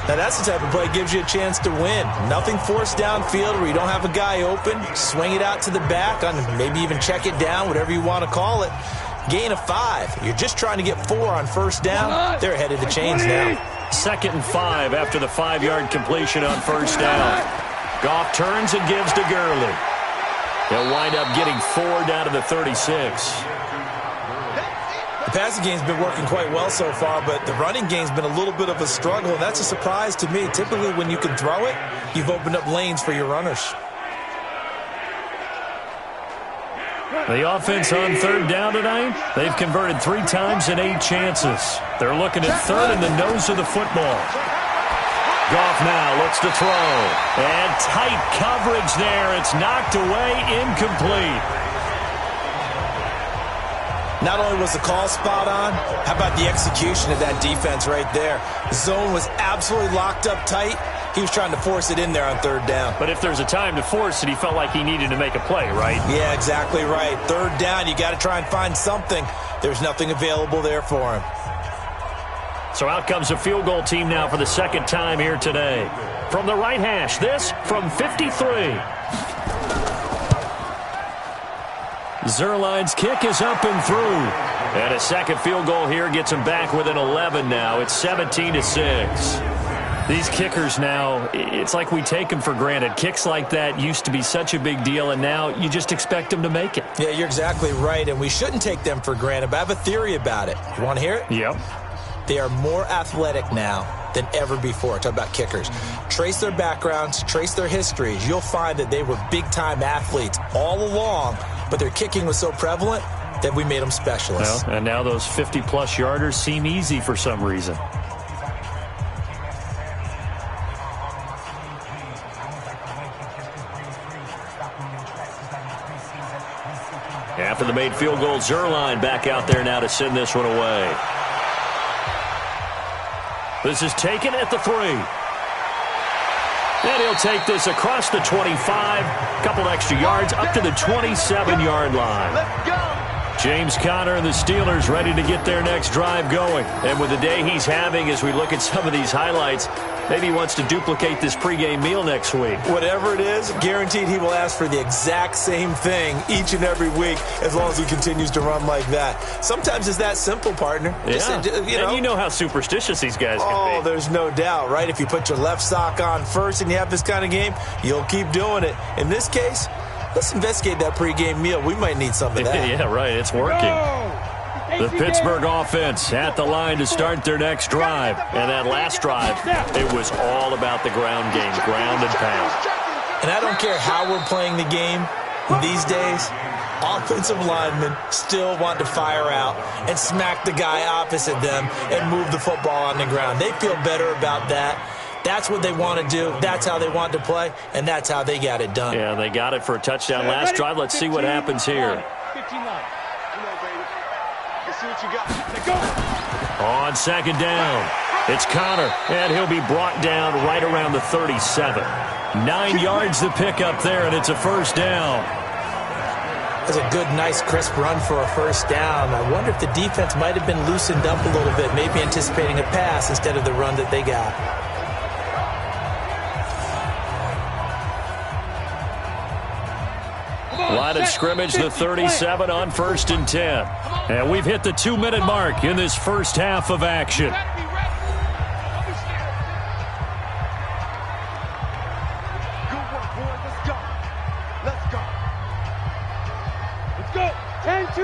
Now that's the type of play that gives you a chance to win. Nothing forced downfield where you don't have a guy open. Swing it out to the back, on maybe even check it down, whatever you want to call it. Gain of 5. You're just trying to get 4 on 1st down. They're ahead of the chains now. 2nd and 5 after the 5-yard completion on 1st down. Goff turns and gives to Gurley. He'll wind up getting 4 down to the 36. The passing game's been working quite well so far, but the running game's been a little bit of a struggle, and that's a surprise to me. Typically, when you can throw it, you've opened up lanes for your runners. The offense on 3rd down tonight, they've converted 3 times in 8 chances. They're looking at 3rd in the nose of the football. Goff now looks to throw. And tight coverage there. It's knocked away, incomplete. Not only was the call spot on, how about the execution of that defense right there? The zone was absolutely locked up tight. He was trying to force it in there on 3rd down. But if there's a time to force it, he felt like he needed to make a play, right? Yeah, exactly right. 3rd down, you got to try and find something. There's nothing available there for him. So out comes a field goal team now for the 2nd time here today. From the right hash, this from 53. Zerline's kick is up and through. And a 2nd field goal here gets him back within 11 now. It's 17-6. These kickers now, it's like we take them for granted. Kicks like that used to be such a big deal, and now you just expect them to make it. Yeah, you're exactly right, and we shouldn't take them for granted, but I have a theory about it. You want to hear it? Yep. They are more athletic now than ever before. Talk about kickers. Trace their backgrounds, trace their histories. You'll find that they were big-time athletes all along, but their kicking was so prevalent that we made them specialists. Well, and now those 50-plus yarders seem easy for some reason. After the made field goal, Zerline back out there now to send this one away. This is taken at the 3. And he'll take this across the 25, a couple extra yards, up to the 27-yard line. Let's go. James Conner and the Steelers ready to get their next drive going. And with the day he's having, as we look at some of these highlights, maybe he wants to duplicate this pregame meal next week. Whatever it is, guaranteed he will ask for the exact same thing each and every week as long as he continues to run like that. Sometimes it's that simple, partner. Yeah. And you know how superstitious these guys can be. Oh, there's no doubt, right? If you put your left sock on first and you have this kind of game, you'll keep doing it. In this case, let's investigate that pregame meal. We might need some of that. Yeah, right. It's working. The Pittsburgh offense at the line to start their next drive. And that last drive, it was all about the ground game, ground and pound. And I don't care how we're playing the game these days, offensive linemen still want to fire out and smack the guy opposite them and move the football on the ground. They feel better about that. That's what they want to do. That's how they want to play, and that's how they got it done. Yeah, they got it for a touchdown last drive. Let's see what happens here. 15 line. Come on, baby. Let's see what you got. Let's go. On second down, it's Conner, and he'll be brought down right around the 37. 9 yards to pick up there, and it's a first down. That's a good, nice, crisp run for a first down. I wonder if the defense might have been loosened up a little bit, maybe anticipating a pass instead of the run that they got. Line of scrimmage, the 37 on 1st and 10. And we've hit the 2-minute mark in this first half of action. Good work, boys. Let's go. Let's go. Let's go.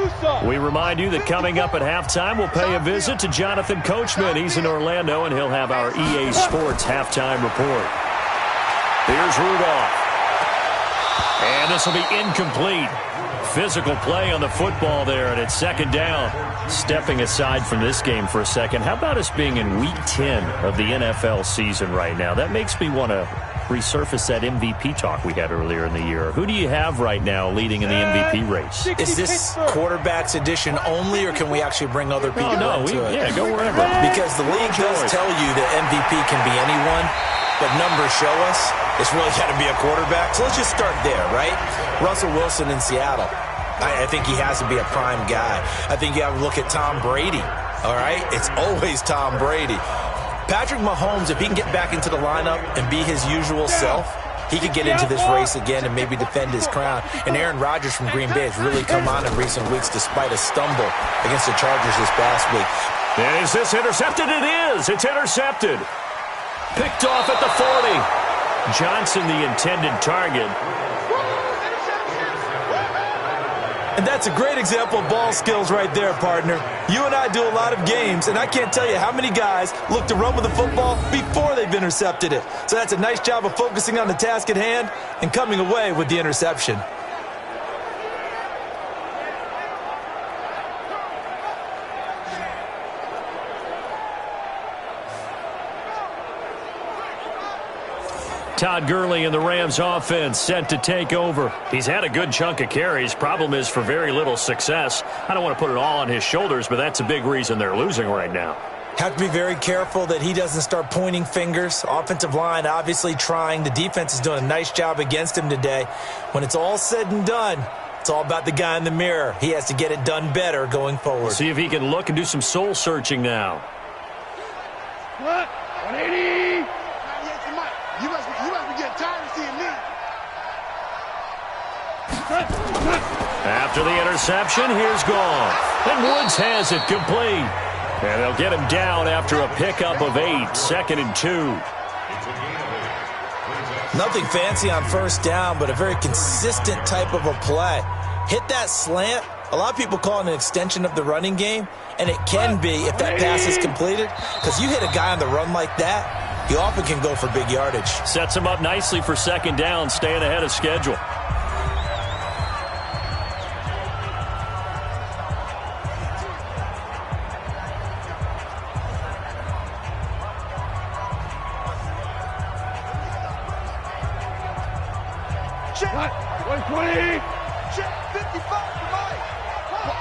10-2 sub. We remind you that coming up at halftime, we'll pay a visit to Jonathan Coachman. He's in Orlando, and he'll have our EA Sports halftime report. Here's Rudolph. And this will be incomplete. Physical play on the football there, and it's second down. Stepping aside from this game for a second, how about us being in Week 10 of the NFL season right now? That makes me want to resurface that MVP talk we had earlier in the year. Who do you have right now leading in the MVP race? Is this quarterbacks edition only, or can we actually bring other people into it? Yeah, go wherever. Because the league does tell you that MVP can be anyone, but numbers show us it's really got to be a quarterback. So let's just start there, right? Russell Wilson in Seattle. I think he has to be a prime guy. I think you have to look at Tom Brady, all right? It's always Tom Brady. Patrick Mahomes, if he can get back into the lineup and be his usual self, he could get into this race again and maybe defend his crown. And Aaron Rodgers from Green Bay has really come on in recent weeks despite a stumble against the Chargers this past week. And is this intercepted? It is. It's intercepted. Picked off at the 40. Johnson, the intended target. And that's a great example of ball skills right there, partner. You and I do a lot of games, and I can't tell you how many guys look to run with the football before they've intercepted it. So that's a nice job of focusing on the task at hand and coming away with the interception. Todd Gurley and the Rams offense set to take over. He's had a good chunk of carries. Problem is for very little success. I don't want to put it all on his shoulders, but that's a big reason they're losing right now. Have to be very careful that he doesn't start pointing fingers. Offensive line obviously trying. The defense is doing a nice job against him today. When it's all said and done, it's all about the guy in the mirror. He has to get it done better going forward. See if he can look and do some soul searching now. What? 180. You must be getting tired of seeing me. After the interception, here's Goff. And Woods has it complete. And they'll get him down after a pickup of 8, 2nd and 2. Nothing fancy on first down, but a very consistent type of a play. Hit that slant. A lot of people call it an extension of the running game, and it can be if that pass is completed, because you hit a guy on the run like that, he often can go for big yardage. Sets him up nicely for second down, staying ahead of schedule. Check. 120. Check. 55 for Mike.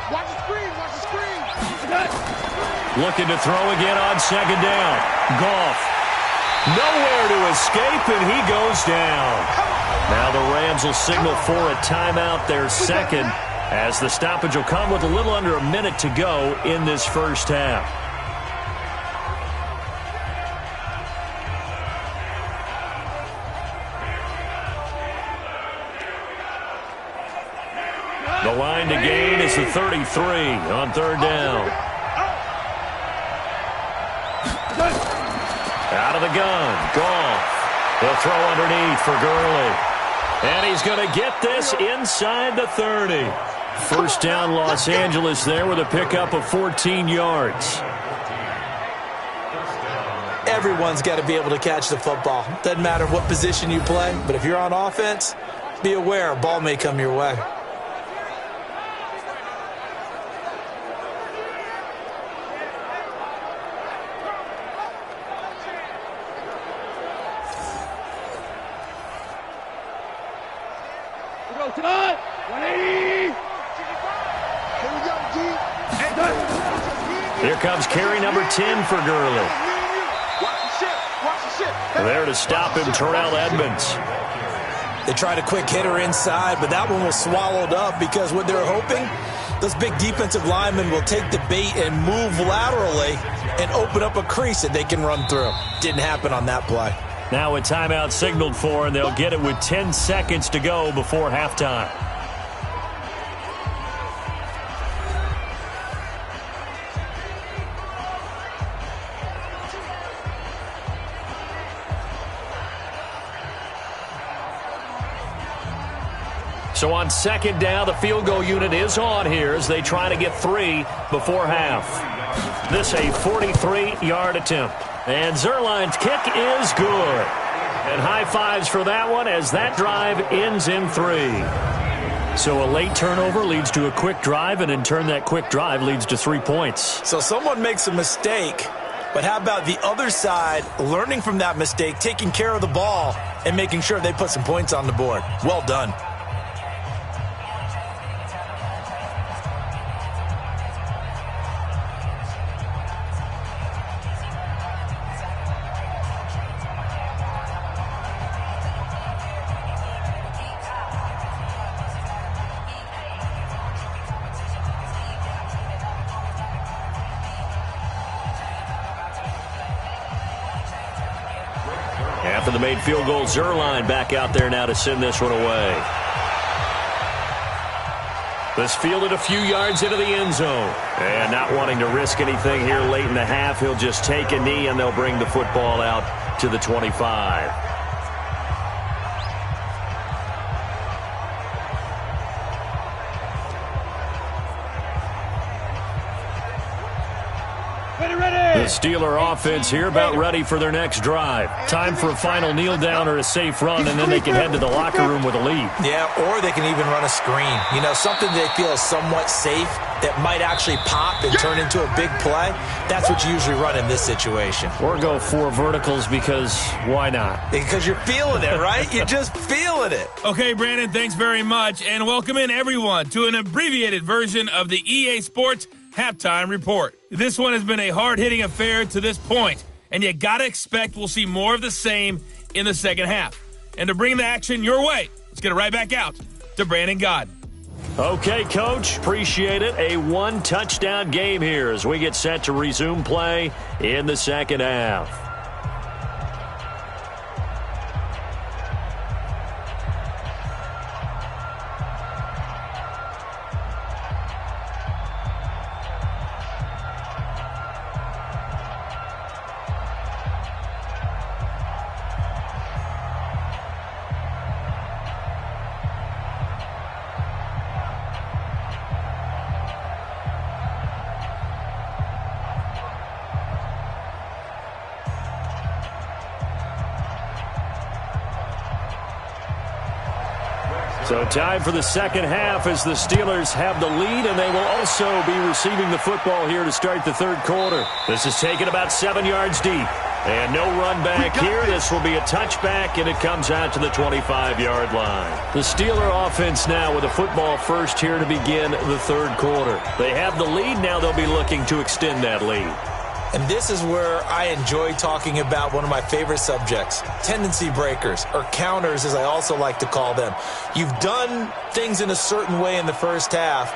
Watch the screen. Watch the screen. Looking to throw again on second down. Goff. Nowhere to escape, and he goes down. Now the Rams will signal for a timeout, their second, as the stoppage will come with a little under a minute to go in this first half. The line to gain is the 33 on third down. Out of the gun, Goff. He'll throw underneath for Gurley. And he's going to get this inside the 30. First down, Los Angeles there with a pickup of 14 yards. Everyone's got to be able to catch the football. Doesn't matter what position you play, but if you're on offense, be aware a ball may come your way. Tonight, 180. Here we go, G. Here comes carry number 10 for Gurley. Watch the shit. Watch the shit. There to stop him, Terrell Edmonds. They tried a quick hitter inside, but that one was swallowed up because what they're hoping, those big defensive linemen will take the bait and move laterally and open up a crease that they can run through. Didn't happen on that play. Now a timeout signaled for, and they'll get it with 10 seconds to go before halftime. So on second down, the field goal unit is on here as they try to get 3 before half. This a 43-yard attempt. And Zerline's kick is good. And high fives for that one as that drive ends in 3. So a late turnover leads to a quick drive, and in turn that quick drive leads to 3 points. So someone makes a mistake, but how about the other side learning from that mistake, taking care of the ball, and making sure they put some points on the board? Well done. After the made field goal, Zerline back out there now to send this one away. This fielded a few yards into the end zone. And not wanting to risk anything here late in the half, he'll just take a knee and they'll bring the football out to the 25. The Steeler offense here about ready for their next drive. Time for a final kneel down or a safe run, and then they can head to the locker room with a lead. Yeah, or they can even run a screen. You know, something they feel is somewhat safe that might actually pop and turn into a big play. That's what you usually run in this situation. Or go 4 verticals because why not? Because you're feeling it, right? You're just feeling it. Okay, Brandon, thanks very much. And welcome in, everyone, to an abbreviated version of the EA Sports Halftime Report. This one has been a hard-hitting affair to this point, and you got to expect we'll see more of the same in the second half. And to bring the action your way, let's get it right back out to Brandon Godden. Okay, Coach, appreciate it. A 1-touchdown game here as we get set to resume play in the second half. So time for the second half as the Steelers have the lead, and they will also be receiving the football here to start the third quarter. This is taken about 7 yards deep. And no run back here. This will be a touchback, and it comes out to the 25-yard line. The Steeler offense now with a football first here to begin the third quarter. They have the lead. Now they'll be looking to extend that lead. And this is where I enjoy talking about one of my favorite subjects, tendency breakers, or counters as I also like to call them. You've done things in a certain way in the first half,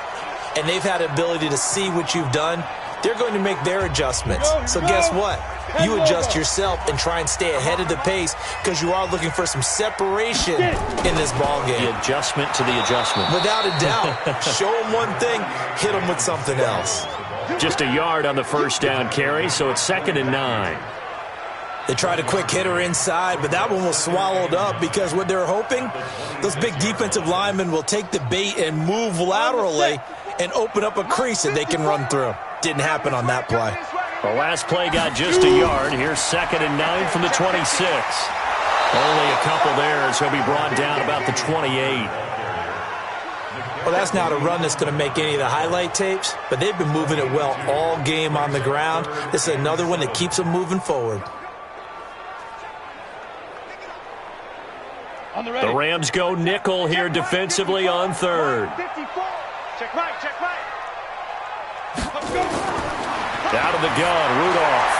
and they've had the ability to see what you've done. They're going to make their adjustments. So guess what? You adjust yourself and try and stay ahead of the pace because you are looking for some separation in this ball game. The adjustment to the adjustment. Without a doubt. Show them one thing, hit them with something else. Just a yard on the first down carry, so it's 2nd and 9. They tried a quick hitter inside, but that one was swallowed up because what they're hoping, those big defensive linemen will take the bait and move laterally and open up a crease that they can run through. Didn't happen on that play. The last play got just a yard. Here's 2nd and 9 from the 26. Only a couple there as he'll be brought down about the 28. Well, that's not a run that's going to make any of the highlight tapes, but they've been moving it well all game on the ground. This is another one that keeps them moving forward. The Rams go nickel here defensively on 3rd. Check right, check right. Let's go. Out of the gun, Rudolph.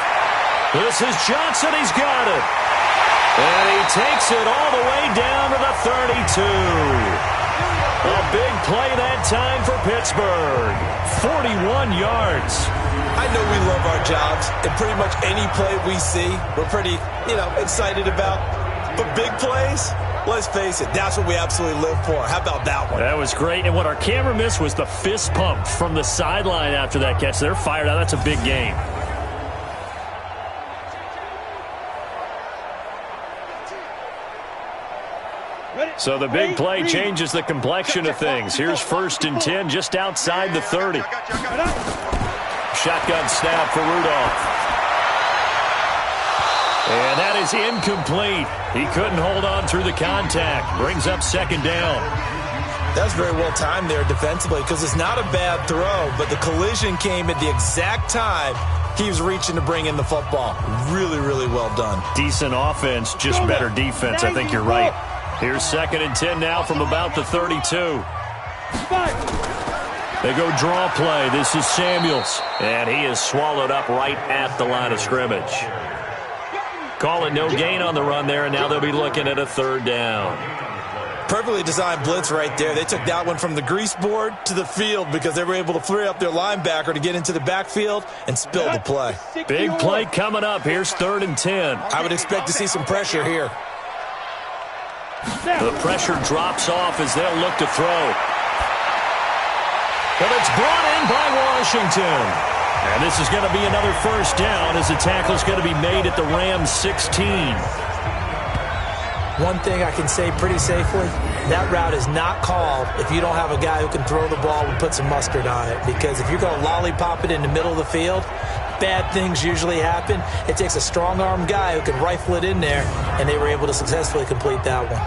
This is Johnson. He's got it. And he takes it all the way down to the 32. A big play that time for Pittsburgh. 41 yards. I know we love our jobs, and pretty much any play we see, we're pretty, excited about. But big plays, let's face it, that's what we absolutely live for. How about that one? That was great. And what our camera missed was the fist pump from the sideline after that catch. They're fired out. That's a big game. So the big play changes the complexion of things. Here's 1st and 10 just outside the 30. Shotgun snap for Rudolph. And that is incomplete. He couldn't hold on through the contact. Brings up 2nd down. That's very well timed there defensively because it's not a bad throw, but the collision came at the exact time he was reaching to bring in the football. Really, really well done. Decent offense, just better defense. I think you're right. Here's 2nd and 10 now from about the 32. They go draw play. This is Samuels. And he is swallowed up right at the line of scrimmage. Call it no gain on the run there, and now they'll be looking at a 3rd down. Perfectly designed blitz right there. They took that one from the grease board to the field because they were able to free up their linebacker to get into the backfield and spill the play. Big play coming up. Here's 3rd and 10. I would expect to see some pressure here. The pressure drops off as they'll look to throw. But it's brought in by Washington. And this is going to be another 1st down as the tackle's going to be made at the Rams 16. One thing I can say pretty safely, that route is not called if you don't have a guy who can throw the ball and put some mustard on it. Because if you're going to lollipop it in the middle of the field, bad things usually happen. It takes a strong-arm guy who can rifle it in there, and they were able to successfully complete that one.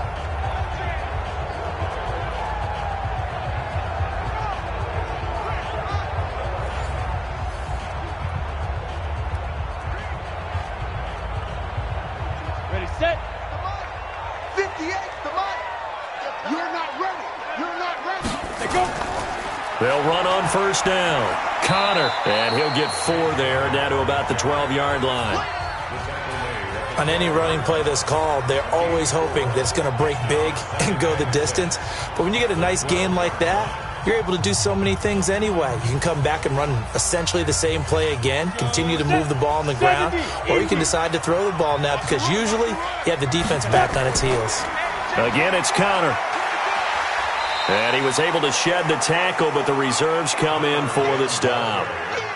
Ready, set. 58, come on. You're not ready. You're not ready. They go. They'll run on 1st down. Connor, and he'll get 4 there, down to about the 12-yard line. On any running play that's called, they're always hoping that it's going to break big and go the distance. But when you get a nice game like that, you're able to do so many things anyway. You can come back and run essentially the same play again, continue to move the ball on the ground, or you can decide to throw the ball now because usually you have the defense back on its heels. Again, it's Connor. And he was able to shed the tackle, but the reserves come in for the stop.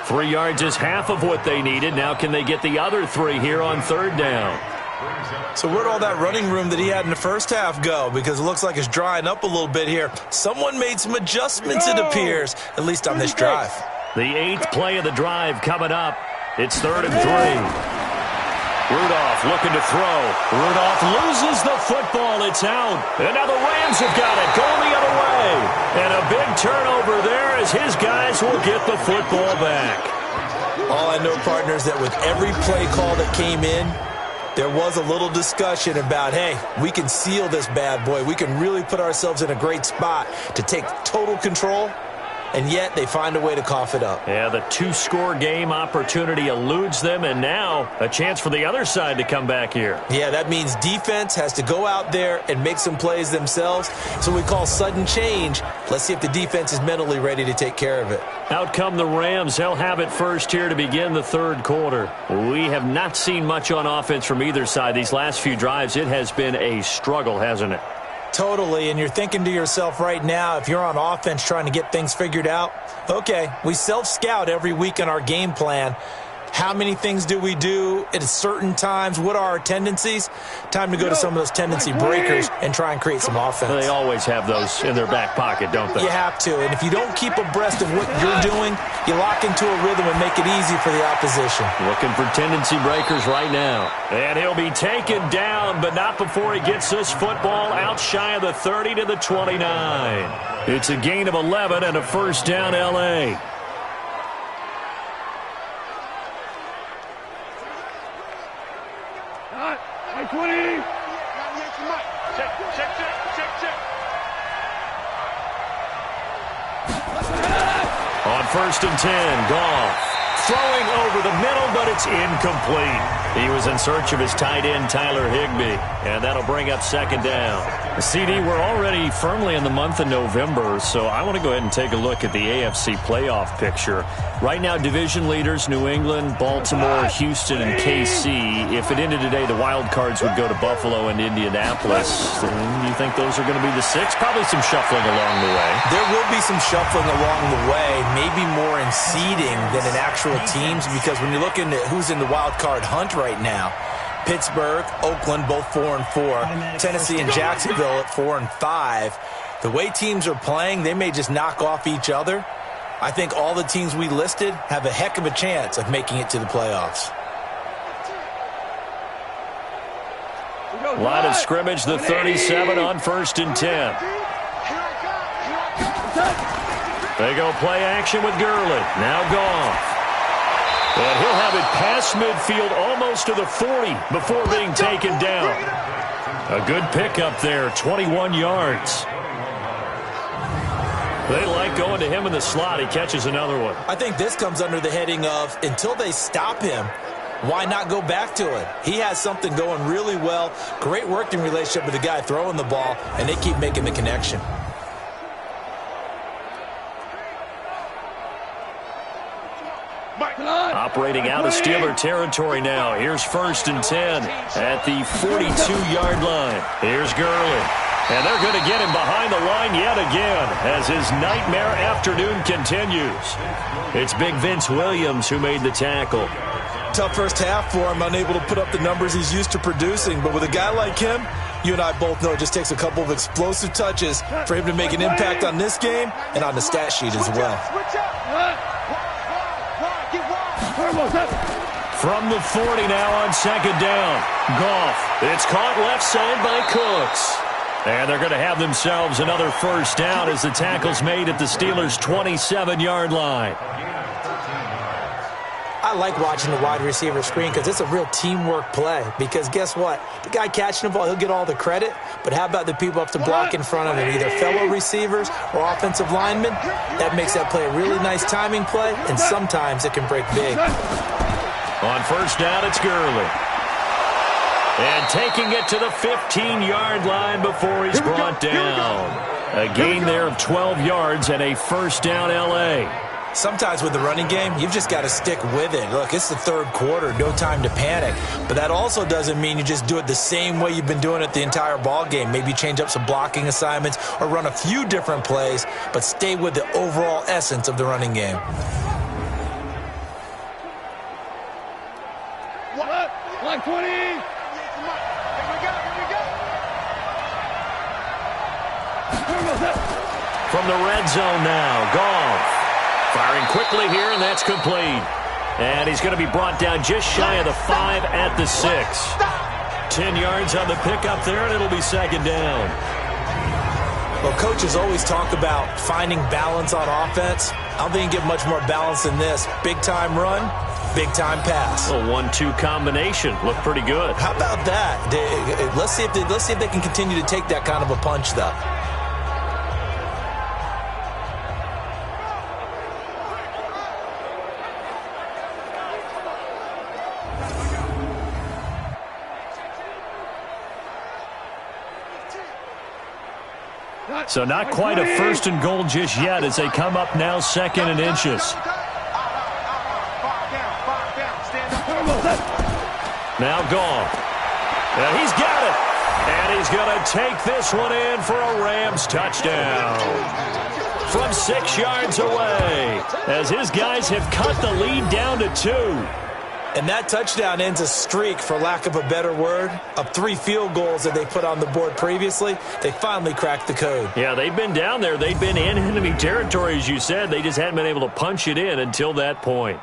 3 yards is half of what they needed. Now can they get the other 3 here on 3rd down? So where'd all that running room that he had in the first half go? Because it looks like it's drying up a little bit here. Someone made some adjustments, it appears, at least on this drive. The 8th play of the drive coming up. It's 3rd and 3. Rudolph looking to throw. Rudolph loses the football. It's out. And now the Rams have got it. Going the other way. And a big turnover there as his guys will get the football back. All I know, partners, that with every play call that came in, there was a little discussion about, hey, we can seal this bad boy. We can really put ourselves in a great spot to take total control. and yet they find a way to cough it up. Yeah, the 2-score game opportunity eludes them, and now a chance for the other side to come back here. Yeah, that means defense has to go out there and make some plays themselves. So we call sudden change. Let's see if the defense is mentally ready to take care of it. Out come the Rams. They'll have it first here to begin the third quarter. We have not seen much on offense from either side these last few drives. It has been a struggle, hasn't it? Totally, and you're thinking to yourself right now, if you're on offense trying to get things figured out, okay, we self-scout every week in our game plan. How many things do we do at certain times? What are our tendencies? Time to go to some of those tendency breakers and try and create some offense. They always have those in their back pocket, don't they? You have to, and if you don't keep abreast of what you're doing, you lock into a rhythm and make it easy for the opposition. Looking for tendency breakers right now. And he'll be taken down, but not before he gets this football out shy of the 30 to the 29. It's a gain of 11 and a first down, L.A. Check. On first and 10, Goff. Throwing over the middle, but it's incomplete. He was in search of his tight end, Tyler Higbee, and that'll bring up second down. CD, we're already firmly in the month of November, so I want to go ahead and take a look at the AFC playoff picture. Right now, division leaders, New England, Baltimore, Houston, and KC. If it ended today, the wild cards would go to Buffalo and Indianapolis. Do you think those are going to be the 6? Probably some shuffling along the way. There will be some shuffling along the way, maybe more in seeding than in actual teams, because when you're looking at who's in the wild card hunt right now, Pittsburgh, Oakland, both 4-4. Tennessee and Jacksonville at 4-5. The way teams are playing, they may just knock off each other. I think all the teams we listed have a heck of a chance of making it to the playoffs. Line of scrimmage, the 37 on first and 10. They go play action with Gurley. Now Goff. And he'll have it past midfield almost to the 40 before being taken down. A good pickup there, 21 yards. They like going to him in the slot. He catches another one. I think this comes under the heading of, until they stop him, why not go back to it? He has something going really well. Great working relationship with the guy throwing the ball, and they keep making the connection. Operating out of Steeler territory now. Here's first and 10 at the 42-yard line. Here's Gurley. And they're going to get him behind the line yet again as his nightmare afternoon continues. It's Big Vince Williams who made the tackle. Tough first half for him, unable to put up the numbers he's used to producing. But with a guy like him, you and I both know it just takes a couple of explosive touches for him to make an impact on this game and on the stat sheet as well. From the 40 now on second down. Goff. It's caught left side by Cooks. And they're going to have themselves another first down as the tackle's made at the Steelers' 27-yard line. I like watching the wide receiver screen because it's a real teamwork play. Because guess what? The guy catching the ball, he'll get all the credit. But how about the people up to block in front of him, either fellow receivers or offensive linemen? That makes that play a really nice timing play, and sometimes it can break big. On first down, it's Gurley. And taking it to the 15-yard line before he's brought down. A gain there of 12 yards and a first down, L.A. Sometimes with the running game, you've just got to stick with it. Look, it's the third quarter, no time to panic. But that also doesn't mean you just do it the same way you've been doing it the entire ball game. Maybe change up some blocking assignments or run a few different plays, but stay with the overall essence of the running game. Like 20. From the red zone now, Goff. Firing quickly here, and that's complete. And he's going to be brought down just shy of the 5 at the 6. 10 yards on the pickup there, and it'll be second down. Well, coaches always talk about finding balance on offense. I don't think you get much more balance than this. Big-time run, big-time pass. A 1-2 combination. Looked pretty good. How about that? Let's see if they can continue to take that kind of a punch, though. So not quite a 1st and goal just yet as they come up now 2nd and inches. Now gone. And he's got it. And he's going to take this one in for a Rams touchdown. From 6 yards away as his guys have cut the lead down to 2. And that touchdown ends a streak, for lack of a better word, of 3 field goals that they put on the board previously. They finally cracked the code. Yeah, they've been down there. They've been in enemy territory, as you said. They just hadn't been able to punch it in until that point.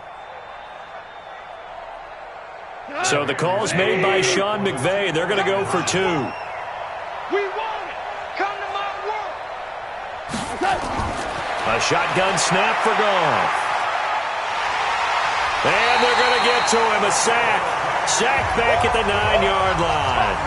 So the call's made by Sean McVay. They're going to go for 2. We want it. Come to my world. A shotgun snap for Goff. And they're going to get to him. A sack. Sack back at the 9-yard line.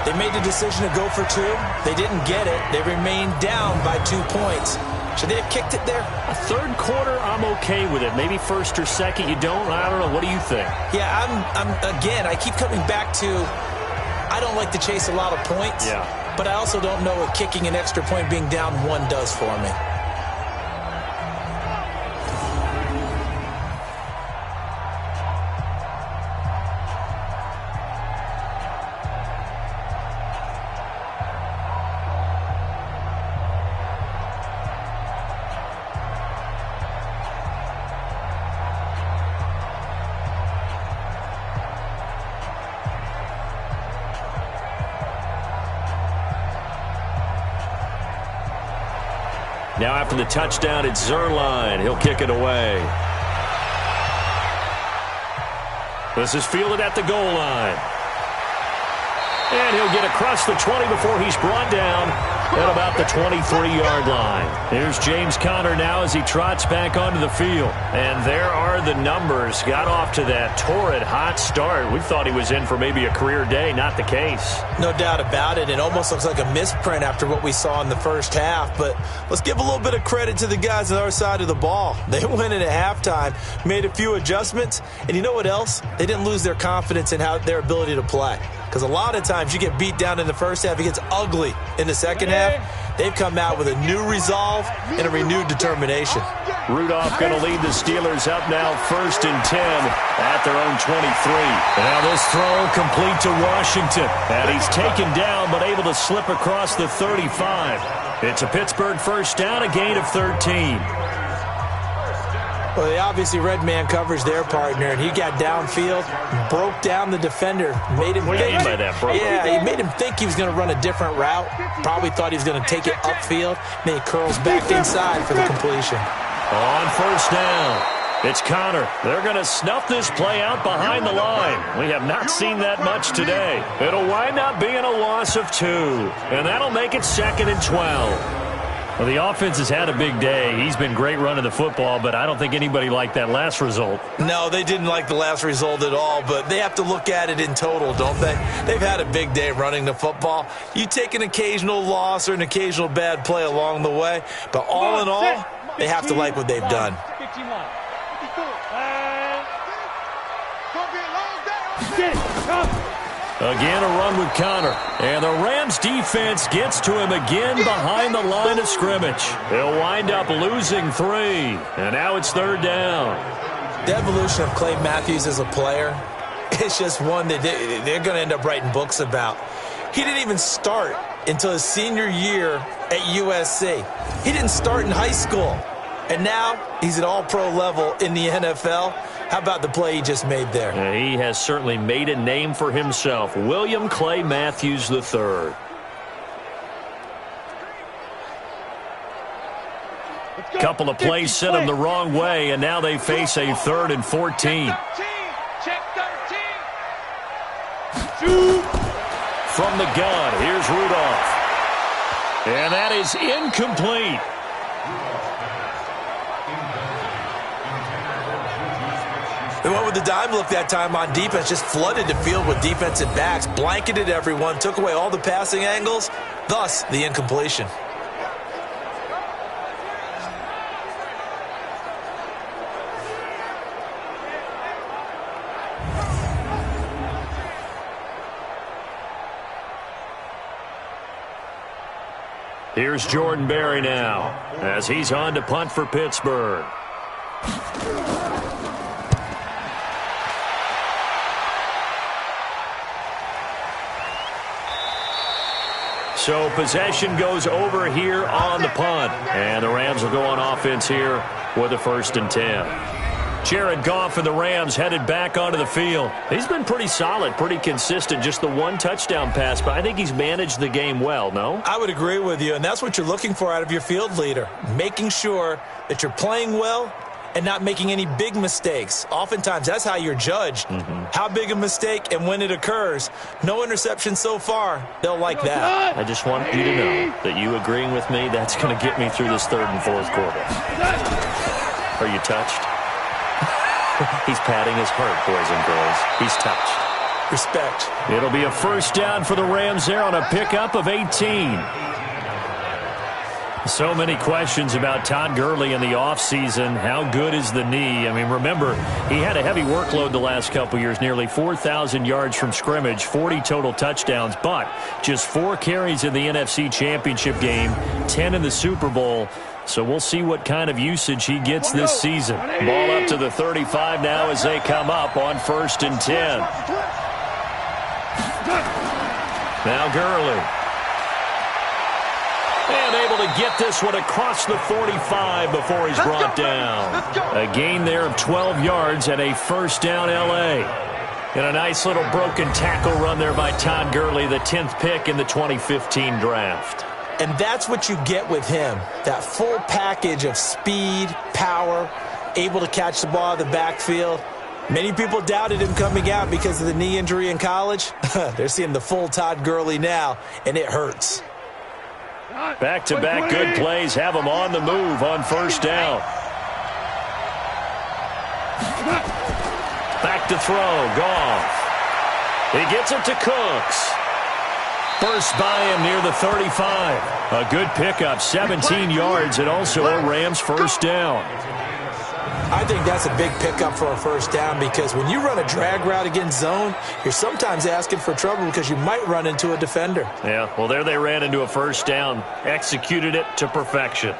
They made the decision to go for 2. They didn't get it. They remained down by 2 points. Should they have kicked it there? A 3rd quarter, I'm okay with it. Maybe 1st or 2nd, you don't? I don't know. What do you think? Yeah, again, I keep coming back to I don't like to chase a lot of points. Yeah. But I also don't know what kicking an extra point being down 1 does for me. Now after the touchdown, it's Zerline. He'll kick it away. This is fielded at the goal line. And he'll get across the 20 before he's brought down at about the 23-yard line. Here's James Conner now as he trots back onto the field. And there are the numbers. Got off to that torrid hot start. We thought he was in for maybe a career day. Not the case. No doubt about it. It almost looks like a misprint after what we saw in the first half. But let's give a little bit of credit to the guys on our side of the ball. They went in at halftime, made a few adjustments. And you know what else? They didn't lose their confidence in their ability to play. Because a lot of times you get beat down in the first half, it gets ugly in the second half. They've come out with a new resolve and a renewed determination. Rudolph going to lead the Steelers up now 1st and 10 at their own 23. Now this throw complete to Washington. And he's taken down but able to slip across the 35. It's a Pittsburgh first down, a gain of 13. Well, they obviously red man coverage their partner, and he got downfield, broke down the defender, made him think. Yeah, he made him think he was going to run a different route. Probably thought he was going to take it upfield. Then he curls back inside for the completion. On first down, it's Conner. They're going to snuff this play out behind the line. We have not seen that much today. It'll wind up being a loss of 2, and that'll make it 2nd and 12. Well, the offense has had a big day. He's been great running the football, but I don't think anybody liked that last result. No, they didn't like the last result at all, but they have to look at it in total, don't they? They've had a big day running the football. You take an occasional loss or an occasional bad play along the way, but all in all, they have to like what they've done. Again, a run with Conner. And the Rams defense gets to him again behind the line of scrimmage. They'll wind up losing 3. And now it's 3rd down. The evolution of Clay Matthews as a player, it's just one that they're going to end up writing books about. He didn't even start until his senior year at USC. He didn't start in high school. And now he's at all-pro level in the NFL. How about the play he just made there? Yeah, he has certainly made a name for himself. William Clay Matthews III. Couple of plays sent him the wrong way, and now they face a 3rd and 14. From the gun, here's Rudolph. And that is incomplete. They went with the dime look that time on defense, just flooded the field with defensive backs, blanketed everyone, took away all the passing angles, thus the incompletion. Here's Jordan Berry now as he's on to punt for Pittsburgh. So possession goes over here on the punt. And the Rams will go on offense here with a 1st and 10. Jared Goff and the Rams headed back onto the field. He's been pretty solid, pretty consistent. Just the 1 touchdown pass, but I think he's managed the game well, no? I would agree with you, and that's what you're looking for out of your field leader. Making sure that you're playing well and not making any big mistakes. Oftentimes, that's how you're judged. How big a mistake and when it occurs. No interception so far. They'll like that. I just want you to know that you agreeing with me, that's going to get me through this 3rd and 4th quarter. Are you touched? He's patting his heart, boys and girls. He's touched. Respect. It'll be a 1st down for the Rams there on a pickup of 18. So many questions about Todd Gurley in the offseason. How good is the knee? I mean, remember, he had a heavy workload the last couple years, nearly 4,000 yards from scrimmage, 40 total touchdowns, but just 4 carries in the NFC Championship game, 10 in the Super Bowl. So we'll see what kind of usage he gets this season. Ball up to the 35 now as they come up on 1st and 10. Now Gurley. And able to get this one across the 45 before he's brought down. A gain there of 12 yards and a 1st down L.A. And a nice little broken tackle run there by Todd Gurley, the 10th pick in the 2015 draft. And that's what you get with him, that full package of speed, power, able to catch the ball out of the backfield. Many people doubted him coming out because of the knee injury in college. They're seeing the full Todd Gurley now, and it hurts. Back-to-back good plays have him on the move on 1st down. Back to throw, Goff. He gets it to Cooks. First by him near the 35. A good pickup, 17 yards, and also a Rams 1st down. I think that's a big pickup for a 1st down because when you run a drag route against zone, you're sometimes asking for trouble because you might run into a defender. Yeah, well, there they ran into a 1st down, executed it to perfection.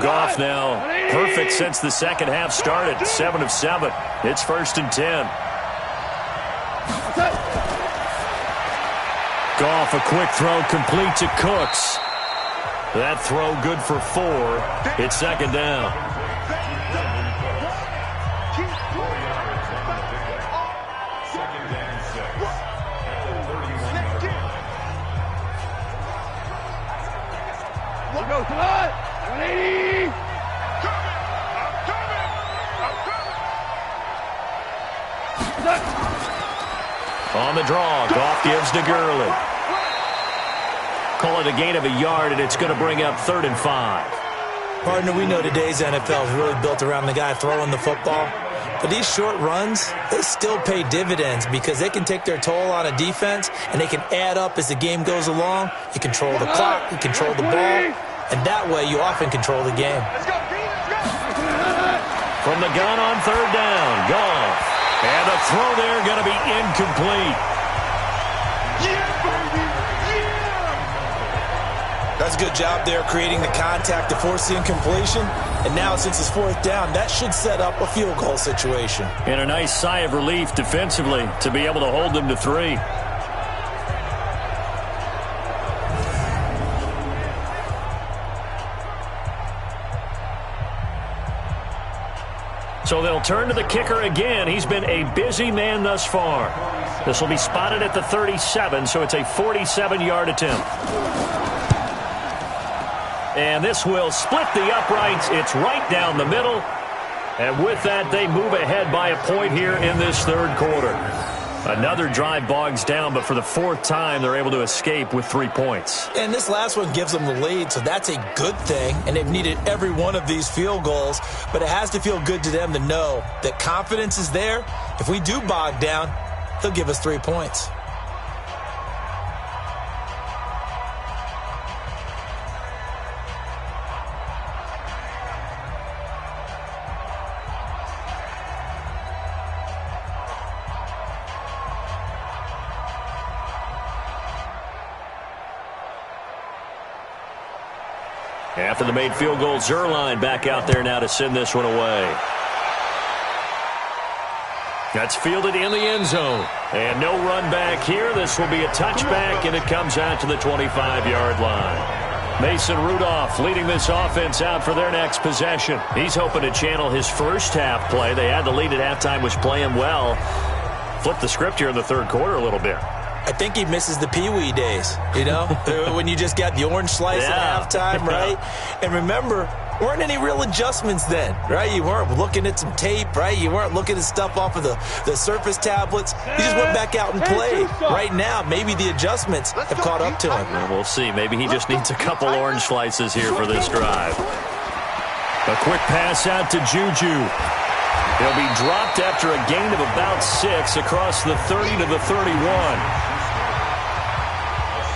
Goff now perfect since the 2nd half started, 7 of 7. It's 1st and 10. Goff, a quick throw complete to Cooks. That throw good for 4. It's 2nd down. Come on! 180! On the draw, Goff gives to Gurley. Call it a gain of a yard, and it's going to bring up 3rd and 5. Partner, we know today's NFL is really built around the guy throwing the football. But these short runs, they still pay dividends because they can take their toll on a defense, and they can add up as the game goes along. You control the clock, you control the ball, and that way you often control the game. From the gun on 3rd down, Goff. And the throw there going to be incomplete. That's a good job there creating the contact to force the incompletion. And now since it's 4th down, that should set up a field goal situation. And a nice sigh of relief defensively to be able to hold them to 3. So they'll turn to the kicker again. He's been a busy man thus far. This will be spotted at the 37, so it's a 47-yard attempt. And this will split the uprights. It's right down the middle. And with that, they move ahead by a point here in this 3rd quarter. Another drive bogs down, but for the 4th time, they're able to escape with 3 points. And this last one gives them the lead, so that's a good thing. And they've needed every one of these field goals, but it has to feel good to them to know that confidence is there. If we do bog down, they'll give us 3 points. After the made field goal, Zuerlein back out there now to send this one away. That's fielded in the end zone. And no run back here. This will be a touchback, and it comes out to the 25-yard line. Mason Rudolph leading this offense out for their next possession. He's hoping to channel his first half play. They had the lead at halftime, was playing well. Flip the script here in the third quarter a little bit. I think he misses the Pee-wee days, you know, when you just got the orange slice at halftime, right? And remember, weren't any real adjustments then, right? You weren't looking at some tape, right? You weren't looking at stuff off of the Surface tablets. You just went back out and played. Right now, maybe the adjustments have caught up to him. Well, we'll see. Maybe he just needs a couple orange slices here for this drive. A quick pass out to Juju. He'll be dropped after a gain of about 6 across the 30 to the 31.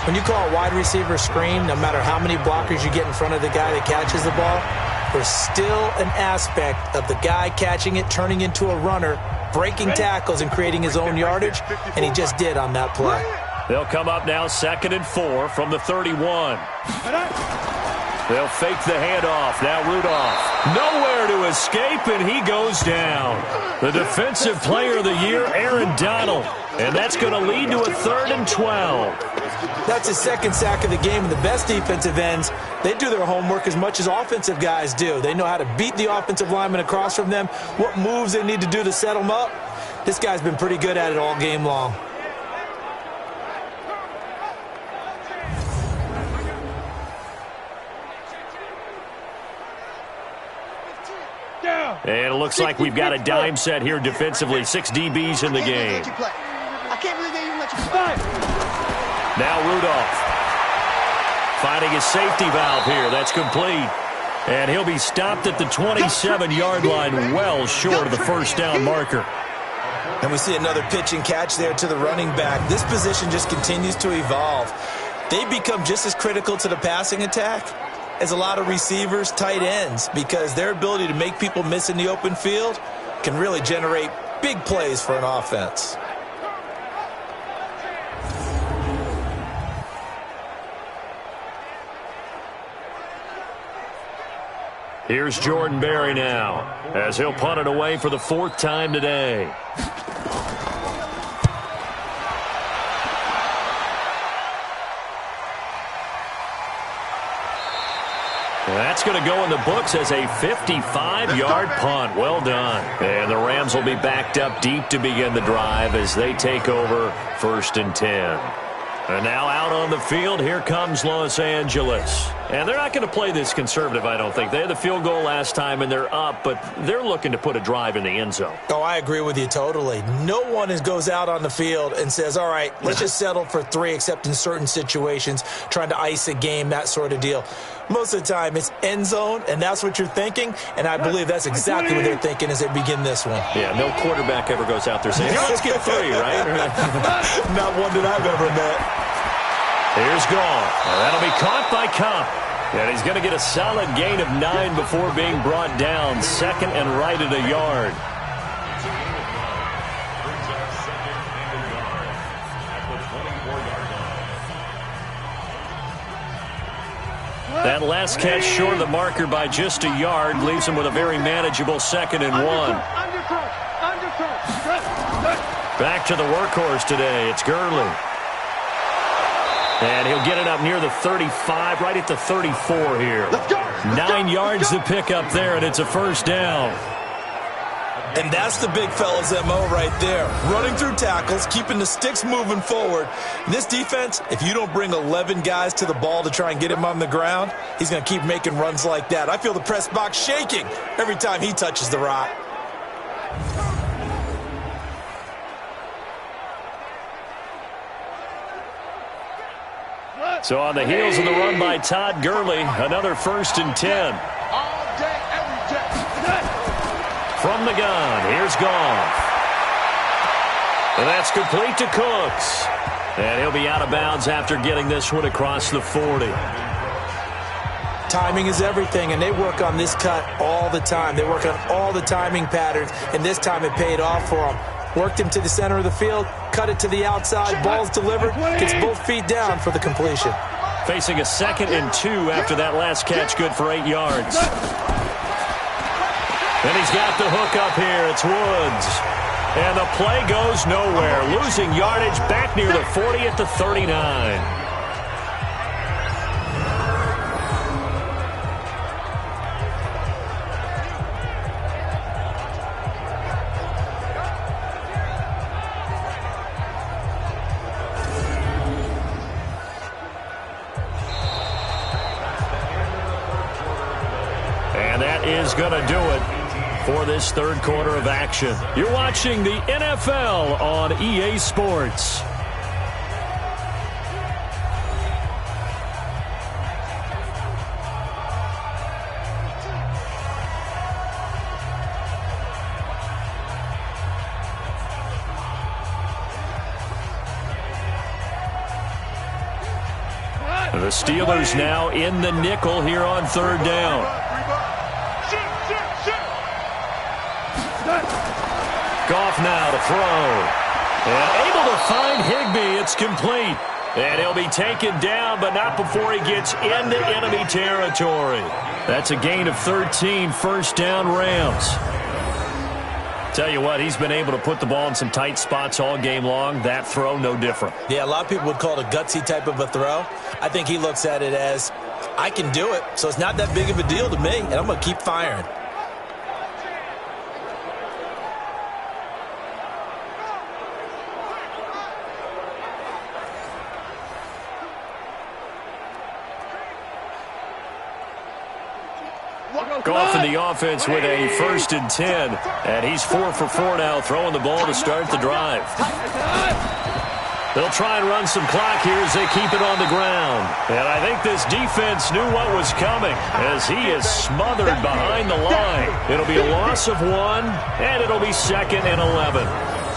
When you call a wide receiver screen, no matter how many blockers you get in front of the guy that catches the ball, there's still an aspect of the guy catching it, turning into a runner, breaking tackles and creating his own yardage, and he just did on that play. They'll come up now 2nd and 4 from the 31. They'll fake the handoff. Now Rudolph. Nowhere to escape, and he goes down. The defensive player of the year, Aaron Donald. And that's going to lead to a 3rd and 12. That's his second sack of the game, and the best defensive ends, they do their homework as much as offensive guys do. They know how to beat the offensive lineman across from them, what moves they need to do to set them up. This guy's been pretty good at it all game long. And it looks like we've got a dime set here defensively. 6 DBs in the game. I can't believe they even let you play. Now Rudolph finding his safety valve here. That's complete. And he'll be stopped at the 27-yard line, well short of the first down marker. And we see another pitch and catch there to the running back. This position just continues to evolve. They become just as critical to the passing attack as a lot of receivers, tight ends, because their ability to make people miss in the open field can really generate big plays for an offense. Here's Jordan Berry now, as he'll punt it away for the 4th time today. That's going to go in the books as a 55-yard punt. Well done. And the Rams will be backed up deep to begin the drive as they take over 1st and 10. And now out on the field, here comes Los Angeles. And they're not going to play this conservative, I don't think. They had the field goal last time, and they're up, but they're looking to put a drive in the end zone. Oh, I agree with you totally. No one goes out on the field and says, all right, let's just settle for 3, except in certain situations, trying to ice a game, that sort of deal. Most of the time, it's end zone, and that's what you're thinking, and I believe that's exactly what they're thinking as they begin this one. Yeah, no quarterback ever goes out there saying, hey, let's get 3, right? Not one that I've ever met. Here's Gall. That'll be caught by Cobb. And he's going to get a solid gain of 9 before being brought down. 2nd and right at a yard. That last catch short of the marker by just a yard leaves him with a very manageable 2nd and 1. Back to the workhorse today. It's Gurley. And he'll get it up near the 35, right at the 34 here. 9 yards to pick up there, and it's a 1st down. And that's the big fella's MO right there. Running through tackles, keeping the sticks moving forward. This defense, if you don't bring 11 guys to the ball to try and get him on the ground, he's going to keep making runs like that. I feel the press box shaking every time he touches the rock. So on the heels of the run by Todd Gurley, another 1st and 10. All day, every day. From the gun, here's Goff. And that's complete to Cooks. And he'll be out of bounds after getting this one across the 40. Timing is everything, and they work on this cut all the time. They work on all the timing patterns, and this time it paid off for them. Worked him to the center of the field, cut it to the outside, ball's delivered, gets both feet down for the completion. Facing a 2nd and 2 after that last catch, good for 8 yards. And he's got the hook up here. It's Woods. And the play goes nowhere. Losing yardage back near the 40 at the 39. Is going to do it for this third quarter of action. You're watching the NFL on EA Sports. The Steelers now in the nickel here on third down. Goff now to throw. And able to find Higbee. It's complete. And he'll be taken down, but not before he gets into enemy territory. That's a gain of 13, first down Rams. Tell you what, he's been able to put the ball in some tight spots all game long. That throw, no different. Yeah, a lot of people would call it a gutsy type of a throw. I think he looks at it as, I can do it, so it's not that big of a deal to me, and I'm going to keep firing. Goff in the offense with a 1st and 10. And he's 4 for 4 now, throwing the ball to start the drive. They'll try and run some clock here as they keep it on the ground. And I think this defense knew what was coming as he is smothered behind the line. It'll be a loss of 1, and it'll be 2nd and 11.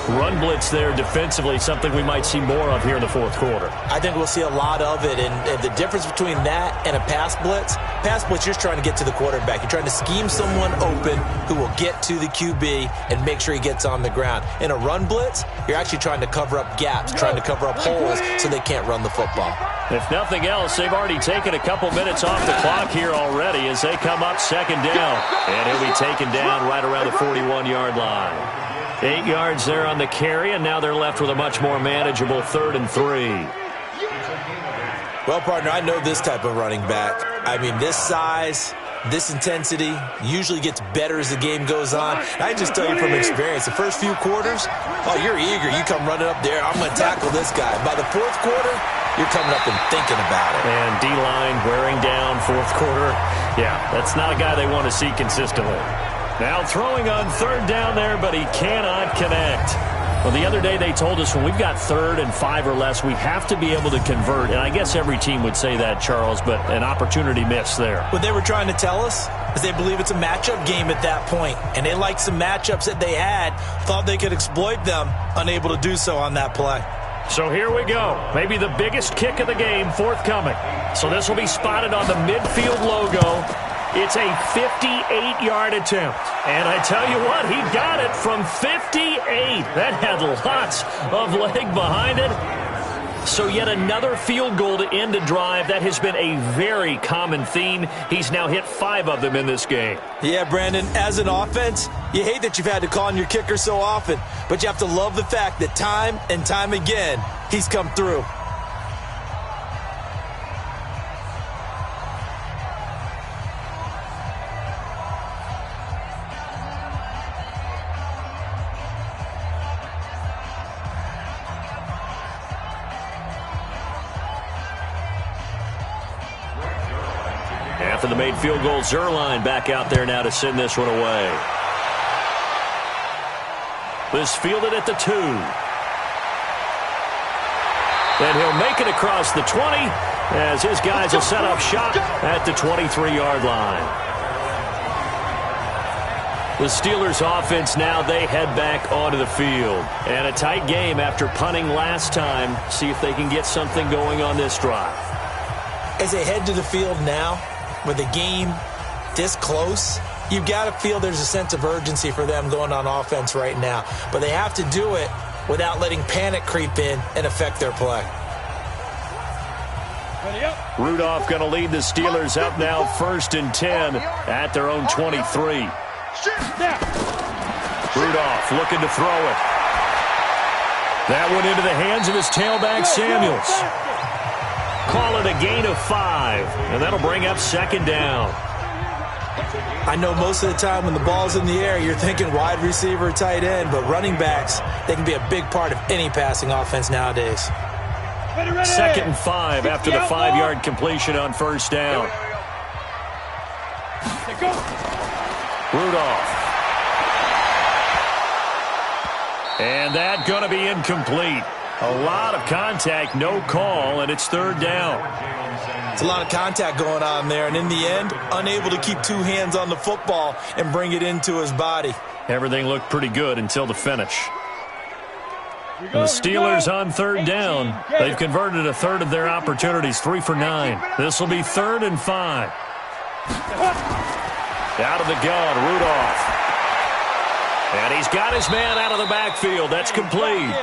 Run blitz there defensively, something we might see more of here in the fourth quarter. I think we'll see a lot of it, and the difference between that and a pass blitz, you're just trying to get to the quarterback. You're trying to scheme someone open who will get to the QB and make sure he gets on the ground. In a run blitz, you're actually trying to cover up gaps, trying to cover up holes so they can't run the football. If nothing else, they've already taken a couple minutes off the clock here already as they come up 2nd down. And he'll be taken down right around the 41-yard line. 8 yards there on the carry, and now they're left with a much more manageable 3rd and 3. Well, partner, I know this type of running back. I mean, this size, this intensity usually gets better as the game goes on. And I just tell you from experience, the first few quarters, oh, you're eager. You come running up there, I'm going to tackle this guy. By the fourth quarter, you're coming up and thinking about it. And D-line wearing down fourth quarter. Yeah, that's not a guy they want to see consistently. Now throwing on 3rd down there, but he cannot connect. Well, the other day they told us when we've got 3rd and 5 or less, we have to be able to convert. And I guess every team would say that, Charles, but an opportunity missed there. What they were trying to tell us is they believe it's a matchup game at that point. And they liked some matchups that they had, thought they could exploit them, unable to do so on that play. So here we go. Maybe the biggest kick of the game forthcoming. So this will be spotted on the midfield logo. It's a 58-yard attempt. And I tell you what, he got it from 58. That had lots of leg behind it. So yet another field goal to end a drive. That has been a very common theme. He's now hit 5 of them in this game. Yeah, Brandon, as an offense, you hate that you've had to call on your kicker so often, but you have to love the fact that time and time again, he's come through. After the made field goal, Zerline back out there now to send this one away. This fielded at the 2. And he'll make it across the 20 as his guys will set up shop at the 23-yard line. The Steelers offense now, they head back onto the field. And a tight game after punting last time. See if they can get something going on this drive. As they head to the field now, with the game this close, you've got to feel there's a sense of urgency for them going on offense right now. But they have to do it without letting panic creep in and affect their play. Rudolph going to lead the Steelers up now 1st and 10 at their own 23. Rudolph looking to throw it. That one into the hands of his tailback, Samuels. Call it a gain of 5, and that'll bring up 2nd down. I know most of the time when the ball's in the air, you're thinking wide receiver, tight end, but running backs, they can be a big part of any passing offense nowadays. 2nd and 5 after the 5-yard completion on 1st down. Rudolph. And that going to be incomplete. A lot of contact, no call, and it's 3rd down. It's a lot of contact going on there, and in the end, unable to keep 2 hands on the football and bring it into his body. Everything looked pretty good until the finish. The Steelers on 3rd down. They've converted a third of their opportunities, 3 for 9. This will be 3rd and 5. Out of the gun, Rudolph. And he's got his man out of the backfield. That's complete.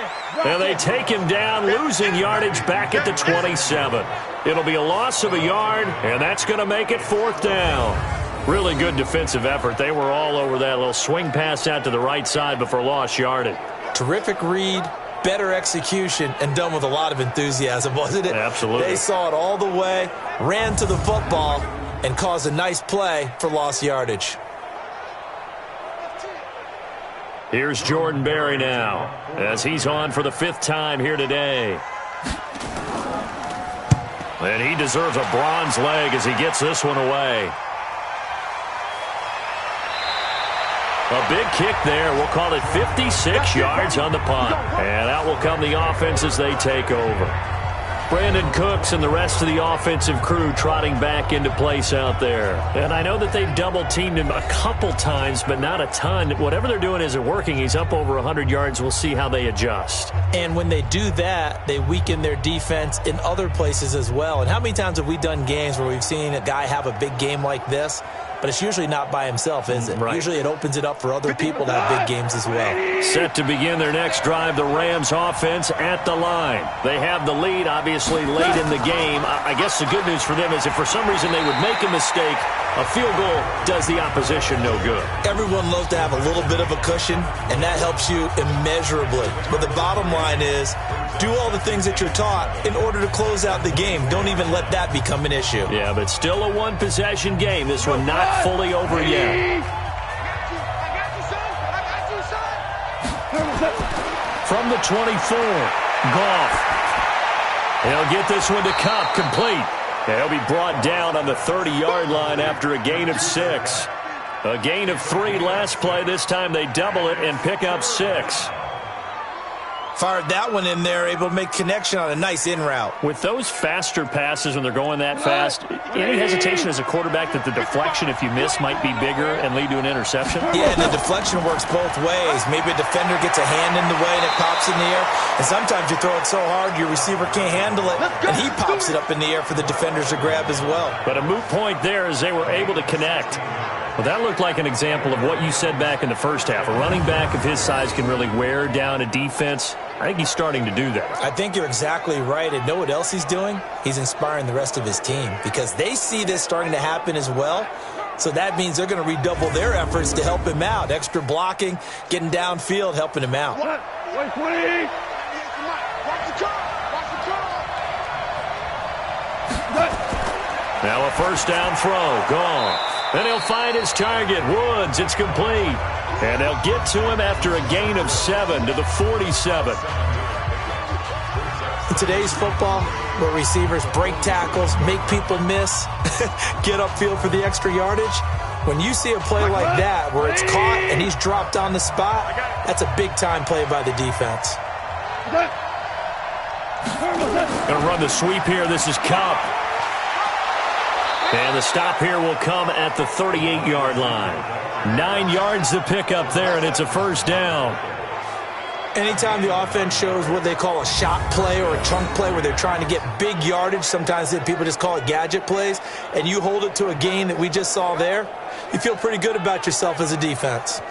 And they take him down, losing yardage back at the 27. It'll be a loss of a yard, and that's going to make it 4th down. Really good defensive effort. They were all over that little swing pass out to the right side before lost yardage. Terrific read, better execution, and done with a lot of enthusiasm, wasn't it? Absolutely. They saw it all the way, ran to the football, and caused a nice play for lost yardage. Here's Jordan Berry now, as he's on for the 5th time here today. And he deserves a bronze leg as he gets this one away. A big kick there. We'll call it 56 yards on the punt. And out will come the offense as they take over. Brandon Cooks and the rest of the offensive crew trotting back into place out there. And I know that they've double-teamed him a couple times, but not a ton. Whatever they're doing isn't working. He's up over 100 yards. We'll see how they adjust. And when they do that, they weaken their defense in other places as well. And how many times have we done games where we've seen a guy have a big game like this, but it's usually not by himself, is it? Right. Usually it opens it up for other people to have big games as well. Set to begin their next drive, the Rams offense at the line. They have the lead, obviously, late in the game. I guess the good news for them is if for some reason they would make a mistake, a field goal does the opposition no good. Everyone loves to have a little bit of a cushion, and that helps you immeasurably. But the bottom line is, do all the things that you're taught in order to close out the game. Don't even let that become an issue. Yeah, but still a one-possession game. This one not fully over yet. From the 24, Goff. He'll get this one to Cup, complete. And he'll be brought down on the 30-yard line after a gain of 6. A gain of 3 last play. This time they double it and pick up 6. Fired that one in there, able to make connection on a nice in route. With those faster passes when they're going that fast, any hesitation as a quarterback that the deflection, if you miss, might be bigger and lead to an interception? Yeah, and the deflection works both ways. Maybe a defender gets a hand in the way and it pops in the air. And sometimes you throw it so hard your receiver can't handle it, and he pops it up in the air for the defenders to grab as well. But a moot point there as they were able to connect. Well, that looked like an example of what you said back in the first half. A running back of his size can really wear down a defense. I think he's starting to do that. I think you're exactly right. And know what else he's doing? He's inspiring the rest of his team because they see this starting to happen as well. So that means they're going to redouble their efforts to help him out. Extra blocking, getting downfield, helping him out. Now a first down throw, gone. And he'll find his target, Woods. It's complete. And they'll get to him after a gain of 7 to the 47. In today's football, where receivers break tackles, make people miss, get upfield for the extra yardage, when you see a play like that where it's caught and he's dropped on the spot, that's a big-time play by the defense. Going to run the sweep here. This is Cup. And the stop here will come at the 38-yard line. 9 yards to pick up there, and it's a first down. Anytime the offense shows what they call a shot play or a chunk play where they're trying to get big yardage, sometimes people just call it gadget plays, and you hold it to a gain that we just saw there, you feel pretty good about yourself as a defense.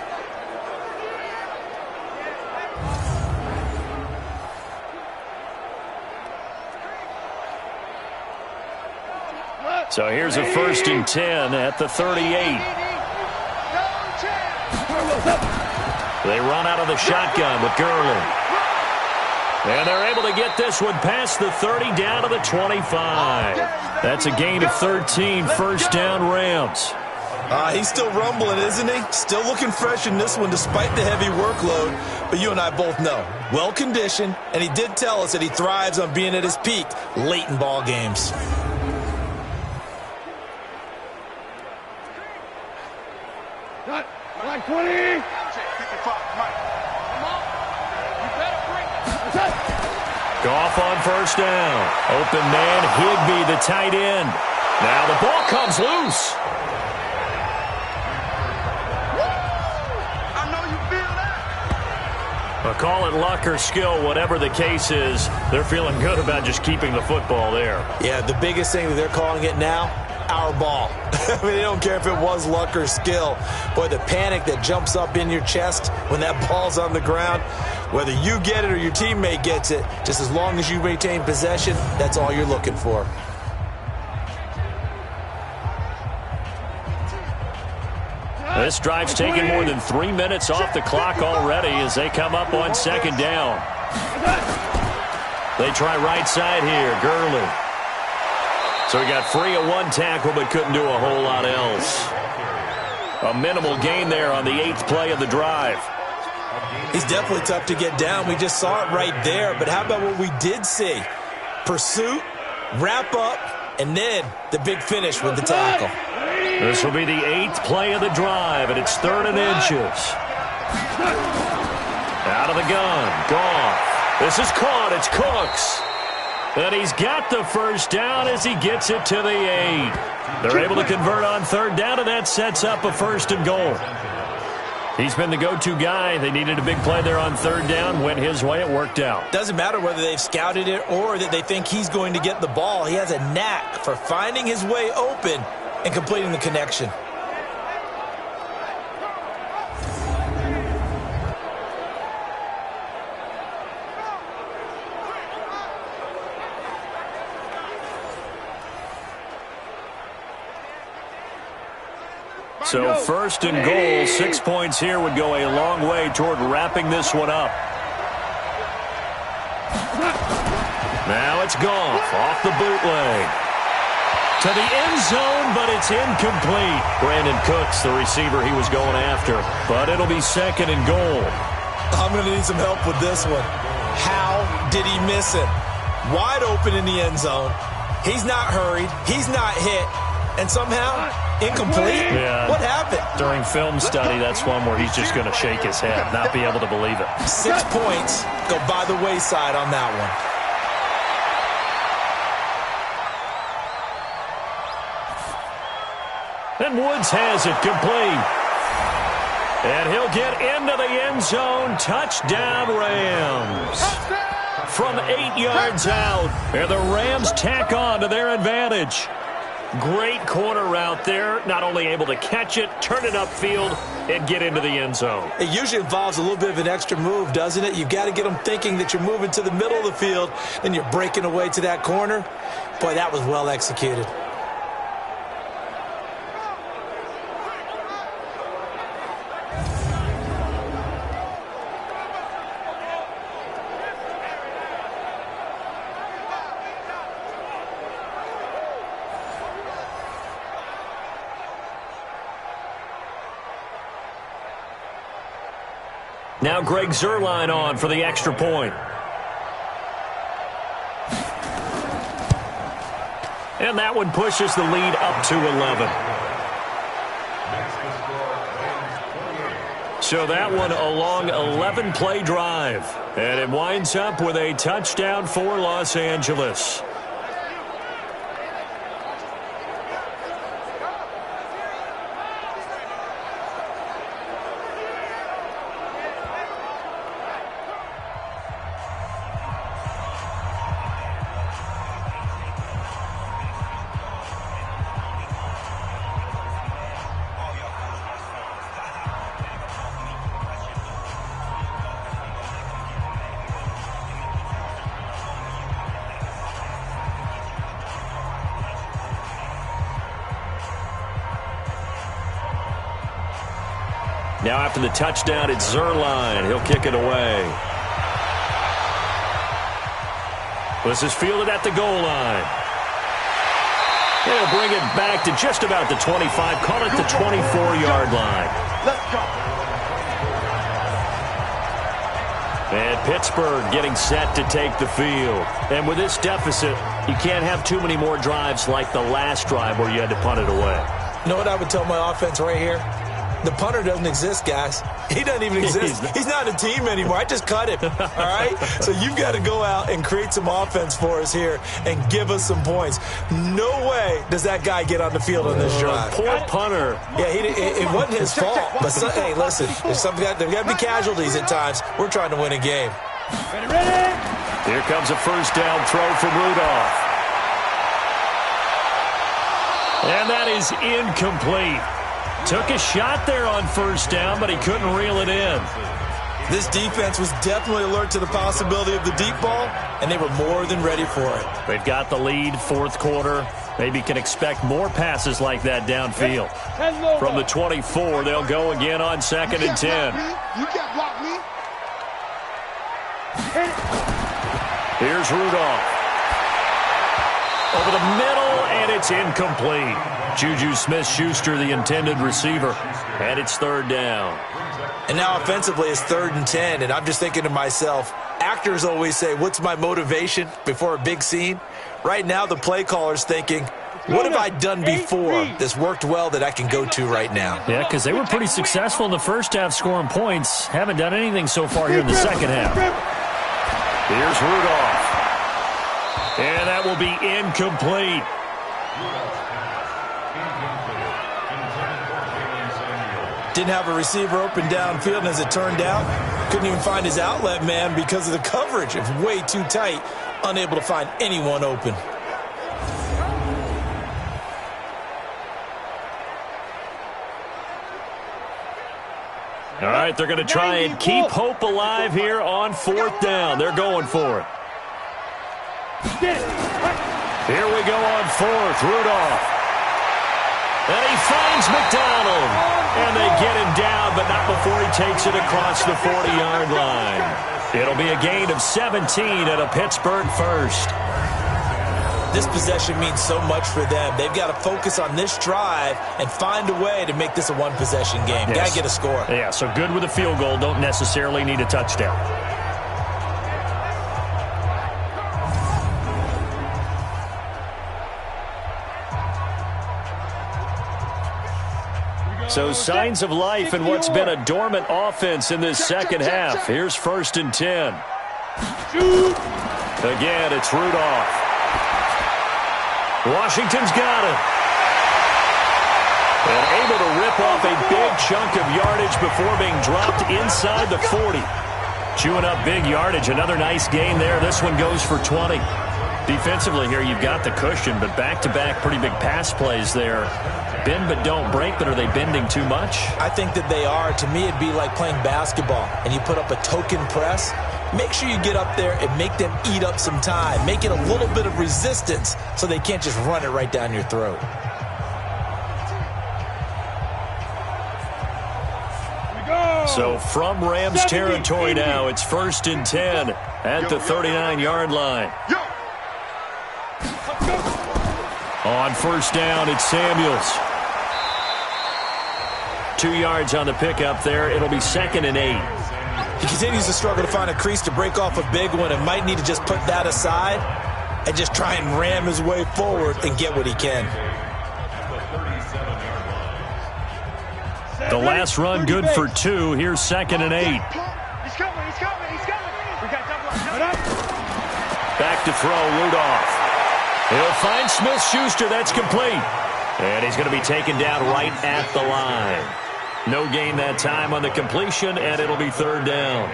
So here's a 1st and 10 at the 38. They run out of the shotgun with Gurley. And they're able to get this one past the 30 down to the 25. That's a gain of 13, 1st down Rams. He's still rumbling, isn't he? Still looking fresh in this one despite the heavy workload. But you and I both know, well-conditioned, and he did tell us that he thrives on being at his peak late in ball games. Like 20. Goff on 1st down. Open man, Higbee, the tight end. Now the ball comes loose. I know you feel that. Well, call it luck or skill, whatever the case is, they're feeling good about just keeping the football there. Yeah, the biggest thing that they're calling it now, our ball. I mean, they don't care if it was luck or skill. Boy, the panic that jumps up in your chest when that ball's on the ground, whether you get it or your teammate gets it, just as long as you maintain possession, that's all you're looking for. This drive's taken more than 3 minutes off the clock already as they come up on 2nd down. They try right side here, Gurley. So he got free of 1 tackle but couldn't do a whole lot else. A minimal gain there on the 8th play of the drive. He's definitely tough to get down. We just saw it right there. But how about what we did see? Pursuit, wrap up, and then the big finish with the tackle. This will be the 8th play of the drive, and it's 3rd and inches. Out of the gun, Goff. This is caught. It's Cooks. And he's got the 1st down as he gets it to the 8. They're able to convert on 3rd down, and that sets up a 1st and goal. He's been the go-to guy. They needed a big play there on 3rd down. Went his way. It worked out. Doesn't matter whether they've scouted it or that they think he's going to get the ball. He has a knack for finding his way open and completing the connection. So 1st and goal, 6 points here would go a long way toward wrapping this one up. Now it's Goff off the bootleg. To the end zone, but it's incomplete. Brandon Cooks, the receiver he was going after. But it'll be 2nd and goal. I'm going to need some help with this one. How did he miss it? Wide open in the end zone. He's not hurried. He's not hit. And somehow, incomplete? Yeah. What happened? During film study, that's one where he's just going to shake his head, not be able to believe it. 6 points go by the wayside on that one. And Woods has it complete. And he'll get into the end zone. Touchdown, Rams. From 8 yards out. And the Rams tack on to their advantage. Great corner route there. Not only able to catch it, turn it upfield, and get into the end zone. It usually involves a little bit of an extra move, doesn't it? You've got to get them thinking that you're moving to the middle of the field, and you're breaking away to that corner. Boy, that was well executed. Now Greg Zuerlein on for the extra point. And that one pushes the lead up to 11. So that one a long 11-play drive. And it winds up with a touchdown for Los Angeles. Now after the touchdown, it's Zerline. He'll kick it away. This is fielded at the goal line. He'll bring it back to just about the 25. Call it the 24-yard line. Let's go. And Pittsburgh getting set to take the field. And with this deficit, you can't have too many more drives like the last drive where you had to punt it away. You know what I would tell my offense right here? The punter doesn't exist, guys. He doesn't even exist. He's not a team anymore. I just cut him, all right? So you've got to go out and create some offense for us here and give us some points. No way does that guy get on the field on this drive. Poor punter. Yeah, it wasn't his fault. But, hey, listen, there's got to be casualties at times. We're trying to win a game. Ready? Here comes a first down throw from Rudolph. And that is incomplete. Took a shot there on first down, but he couldn't reel it in. This defense was definitely alert to the possibility of the deep ball, and they were more than ready for it. They've got the lead, fourth quarter. Maybe can expect more passes like that downfield. From the 24, they'll go again on 2nd and 10. You can't block me. Here's Rudolph. Over the middle, and it's incomplete. Juju Smith-Schuster, the intended receiver, and it's 3rd down. And now offensively, it's 3rd and 10, and I'm just thinking to myself, actors always say, what's my motivation before a big scene? Right now, the play caller's thinking, what have I done before that's worked well that I can go to right now? Yeah, because they were pretty successful in the first half scoring points. Haven't done anything so far here in the second half. Here's Rudolph. And that will be incomplete. Didn't have a receiver open downfield, and as it turned out, couldn't even find his outlet man because of the coverage. It was way too tight, unable to find anyone open. All right, they're going to try and keep hope alive here on 4th down. They're going for it. Here we go on 4th. Rudolph. And he finds McDonald. And they get him down, but not before he takes it across the 40-yard line. It'll be a gain of 17 and a Pittsburgh first. This possession means so much for them. They've got to focus on this drive and find a way to make this a one-possession game. Yes. Got to get a score. Yeah, so good with a field goal. Don't necessarily need a touchdown. So signs of life in what's been a dormant offense in this second half. Here's 1st and 10. Again, it's Rudolph. Washington's got it. And able to rip off a big chunk of yardage before being dropped inside the 40. Chewing up big yardage. Another nice gain there. This one goes for 20. Defensively here, you've got the cushion, but back-to-back pretty big pass plays there. Bend but don't break, but are they bending too much? I think that they are. To me, it'd be like playing basketball, and you put up a token press. Make sure you get up there and make them eat up some time. Make it a little bit of resistance so they can't just run it right down your throat. So from Rams territory now, it's 1st and 10 at the 39-yard line. On 1st down, it's Samuels. 2 yards on the pickup there. It'll be 2nd and 8. He continues to struggle to find a crease to break off a big one and might need to just put that aside and just try and ram his way forward and get what he can. The last run good for 2. Here's 2nd and 8. He's coming. We got double up. Back to throw, Rudolph. He'll find Smith-Schuster. That's complete. And he's going to be taken down right at the line. No gain that time on the completion, and it'll be 3rd down.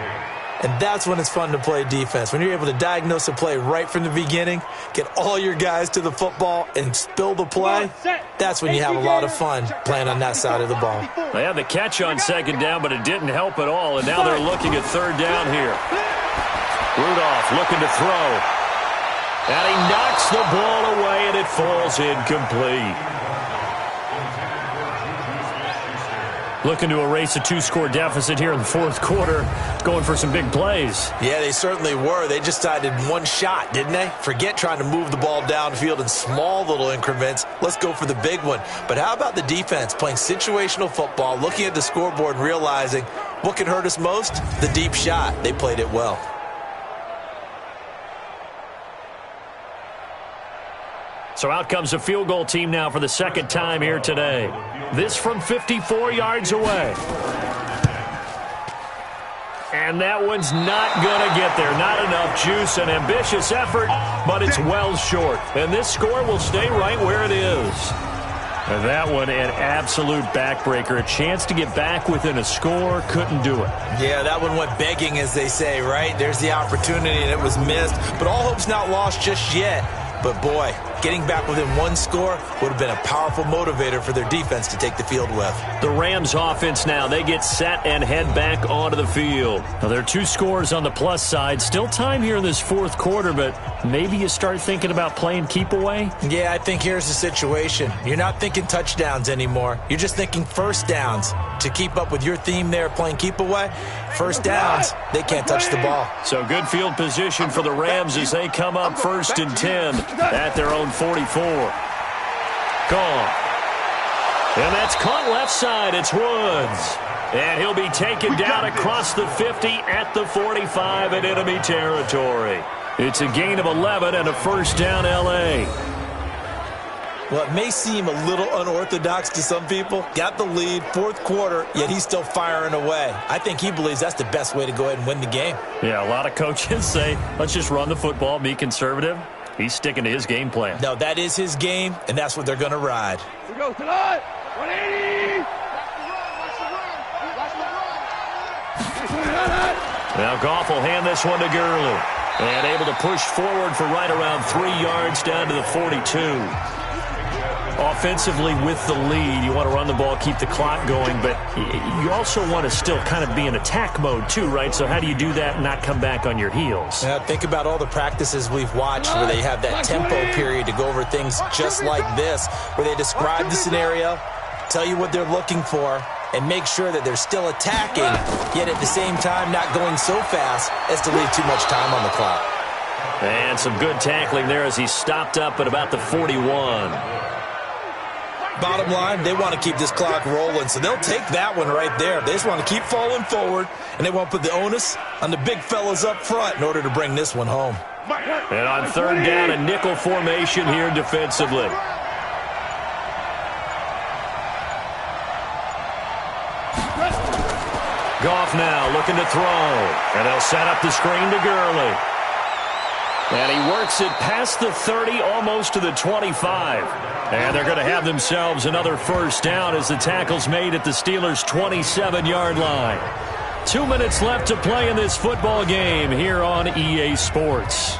And that's when it's fun to play defense. When you're able to diagnose a play right from the beginning, get all your guys to the football, and spill the play, that's when you have a lot of fun playing on that side of the ball. They had the catch on 2nd down, but it didn't help at all, and now they're looking at 3rd down here. Rudolph looking to throw. And he knocks the ball away, and it falls incomplete. looking to erase a 2-score deficit here in the fourth quarter, going for some big plays. Yeah, they certainly were. They just decided one shot, didn't they? Forget trying to move the ball downfield in small little increments. Let's go for the big one. But how about the defense playing situational football, looking at the scoreboard and realizing what can hurt us most? The deep shot. They played it well. So out comes a field goal team now for the second time here today. This from 54 yards away. And that one's not going to get there. Not enough juice, an ambitious effort, but it's well short. And this score will stay right where it is. And that one, an absolute backbreaker. A chance to get back within a score, couldn't do it. Yeah, that one went begging, as they say, right? There's the opportunity, and it was missed. But all hope's not lost just yet. But, boy, getting back within one score would have been a powerful motivator for their defense to take the field with. The Rams offense now, they get set and head back onto the field. Now, there are 2 scores on the plus side. Still time here in this fourth quarter, but maybe you start thinking about playing keep away? Yeah, I think here's the situation. You're not thinking touchdowns anymore. You're just thinking first downs. To keep up with your theme there, playing keep away, first downs, they can't touch the ball. So good field position for the Rams as they come up 1st and 10 at their own 44. Gone. And that's caught left side. It's Woods. And he'll be taken down across the 50 at the 45 in enemy territory. It's a gain of 11 and a first down L.A. Well, it may seem a little unorthodox to some people. Got the lead, fourth quarter, yet he's still firing away. I think he believes that's the best way to go ahead and win the game. Yeah, a lot of coaches say, let's just run the football, be conservative. He's sticking to his game plan. No, that is his game, and that's what they're going to ride. Here we go, tonight. 180. Now Goff will hand this one to Gurley. And able to push forward for right around 3 yards down to the 42. Offensively with the lead, you want to run the ball, keep the clock going, but you also want to still kind of be in attack mode too, right? So how do you do that and not come back on your heels? Think about all the practices we've watched where they have that tempo period to go over things just like this, where they describe the scenario, tell you what they're looking for, and make sure that they're still attacking, yet at the same time not going so fast as to leave too much time on the clock. And some good tackling there as he stopped up at about the 41. Bottom line, they want to keep this clock rolling, so they'll take that one right there. They just want to keep falling forward, and they want to put the onus on the big fellas up front in order to bring this one home. And on third down, a nickel formation here defensively. Goff now looking to throw, and they'll set up the screen to Gurley. And he works it past the 30, almost to the 25. And they're going to have themselves another first down as the tackle's made at the Steelers' 27-yard line. 2 minutes left to play in this football game here on EA Sports.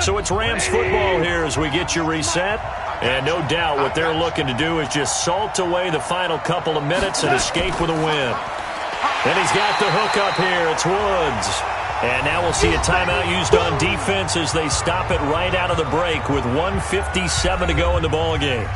So it's Rams football here as we get you reset. And no doubt what they're looking to do is just salt away the final couple of minutes and escape with a win. And he's got the hook up here. It's Woods. And now we'll see a timeout used on defense as they stop it right out of the break with 1:57 to go in the ballgame.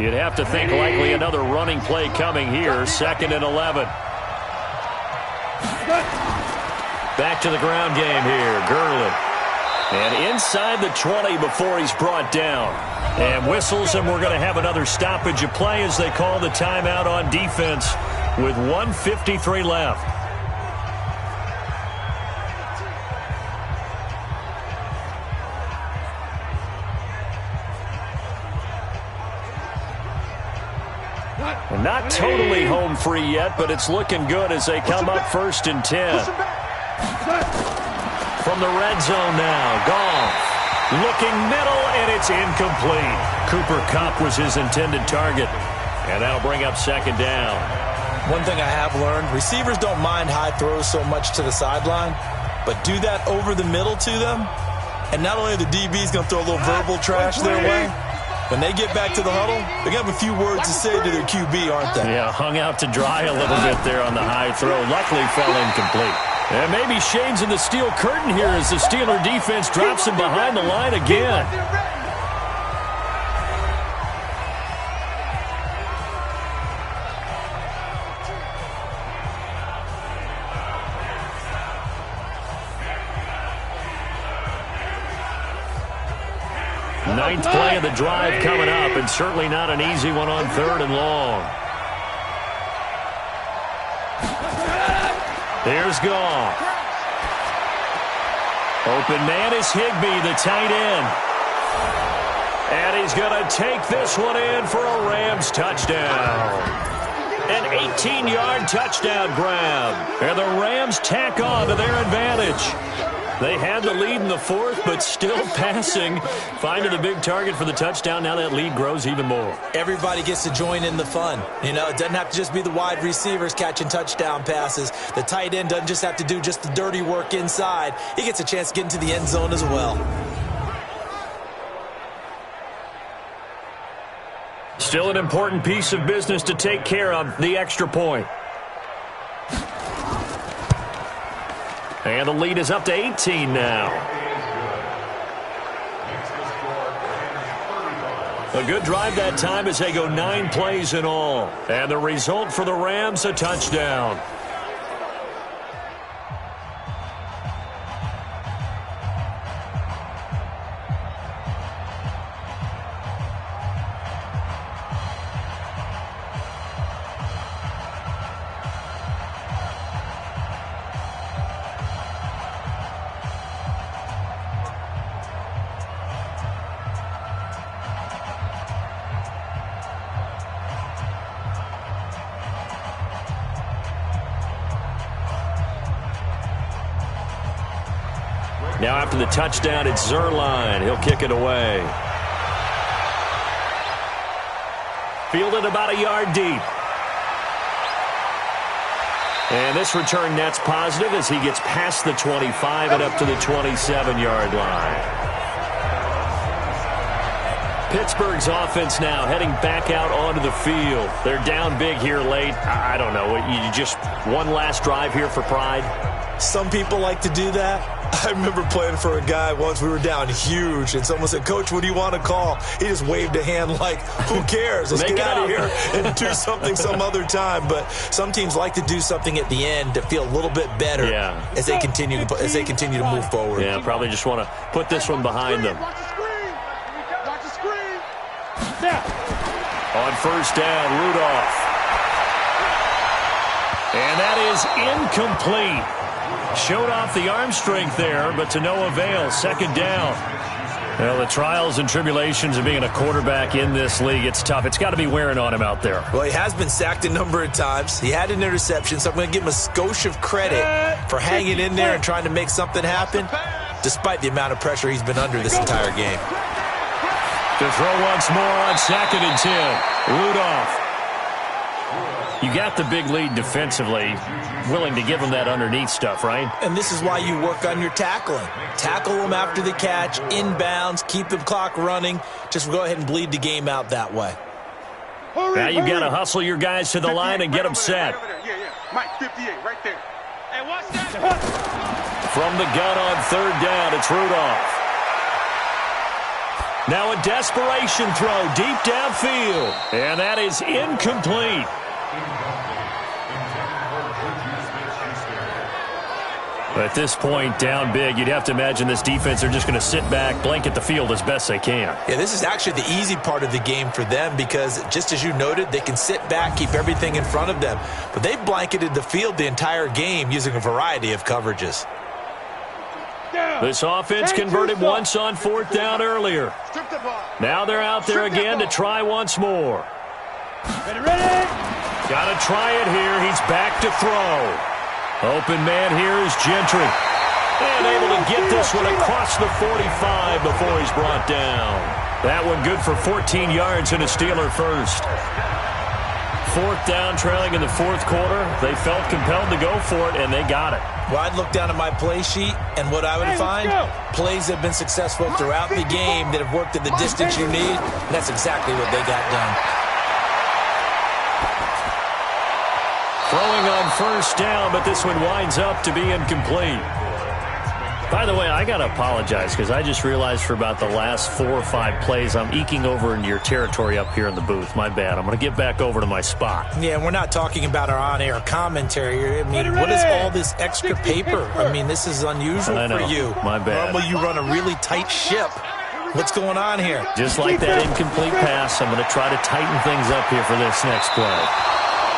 You'd have to think likely another running play coming here. 2nd and 11. Back to the ground game here. Gurley. And inside the 20 before he's brought down. And whistles, and we're going to have another stoppage of play as they call the timeout on defense with 1:53 left. Not totally home free yet, but it's looking good as they come up 1st and 10. From the red zone now, Goff looking middle, and it's incomplete. Cooper Kupp was his intended target, and that'll bring up 2nd down. One thing I have learned, receivers don't mind high throws so much to the sideline, but do that over the middle to them, and not only are the DBs going to throw a little verbal trash their way, when they get back to the huddle, they're going to have a few words to say to their QB, aren't they? Yeah, hung out to dry a little bit there on the high throw. Luckily fell incomplete. And maybe shades in the steel curtain here as the Steeler defense drops him behind the line again. Ninth play of the drive coming up, and certainly not an easy one on 3rd and long. Here's Goff. Open man is Higbee, the tight end. And he's going to take this one in for a Rams touchdown. An 18-yard touchdown grab. And the Rams tack on to their advantage. They had the lead in the 4th, but still passing. Finding the big target for the touchdown. Now that lead grows even more. Everybody gets to join in the fun. You know, it doesn't have to just be the wide receivers catching touchdown passes. The tight end doesn't just have to do just the dirty work inside. He gets a chance to get into the end zone as well. Still an important piece of business to take care of, the extra point. And the lead is up to 18 now. A good drive that time as they go 9 plays in all. And the result for the Rams, a touchdown. Now after the touchdown, it's Zerline. He'll kick it away. Fielded about a yard deep. And this return net's positive as he gets past the 25 and up to the 27-yard line. Pittsburgh's offense now heading back out onto the field. They're down big here late. I don't know. You just one last drive here for pride? Some people like to do that. I remember playing for a guy once. We were down huge, and someone said, "Coach, what do you want to call?" He just waved a hand like, who cares? Let's get out of here and do something some other time. But some teams like to do something at the end to feel a little bit better as they continue to move forward. Yeah, probably just want to put this one behind them. Watch the screen. Watch the screen. On first down, Rudolph. And that is incomplete. Showed off the arm strength there, but to no avail. Second down. Well, the trials and tribulations of being a quarterback in this league, it's tough. It's got to be wearing on him out there. Well, he has been sacked a number of times. He had an interception, so I'm going to give him a skosh of credit for hanging in there and trying to make something happen, despite the amount of pressure he's been under this entire game. To throw once more on 2nd and 10. Rudolph. You got the big lead defensively, willing to give them that underneath stuff, right? And this is why you work on your tackling. Tackle them after the catch, inbounds, keep the clock running. Just go ahead and bleed the game out that way. Now you've got to hustle your guys to the line and get them set. Mike, 58, right there. Hey, watch that. From the gun on 3rd down, it's Rudolph. Now a desperation throw deep downfield. And that is incomplete. At this point, down big, you'd have to imagine this defense are just going to sit back, blanket the field as best they can. Yeah, this is actually the easy part of the game for them because, just as you noted, they can sit back, keep everything in front of them. But they've blanketed the field the entire game using a variety of coverages. This offense converted once on 4th down earlier. Now they're out there again to try once more. Ready? Got to try it here. He's back to throw. Open man here is Gentry. And able to get this one across the 45 before he's brought down. That one good for 14 yards and a Steeler first. 4th down, trailing in the 4th quarter. They felt compelled to go for it, and they got it. Well, I'd look down at my play sheet, and what I would find, plays that have been successful throughout the game that have worked at the distance you need, and that's exactly what they got done. Throwing on 1st down, but this one winds up to be incomplete. By the way, I got to apologize because I just realized for about the last 4 or 5 plays, I'm eking over into your territory up here in the booth. My bad. I'm going to get back over to my spot. Yeah, we're not talking about our on-air commentary. I mean, what is all this extra paper? I mean, this is unusual for you. My bad. Normally you run a really tight ship. What's going on here? Just like that incomplete pass, I'm going to try to tighten things up here for this next play.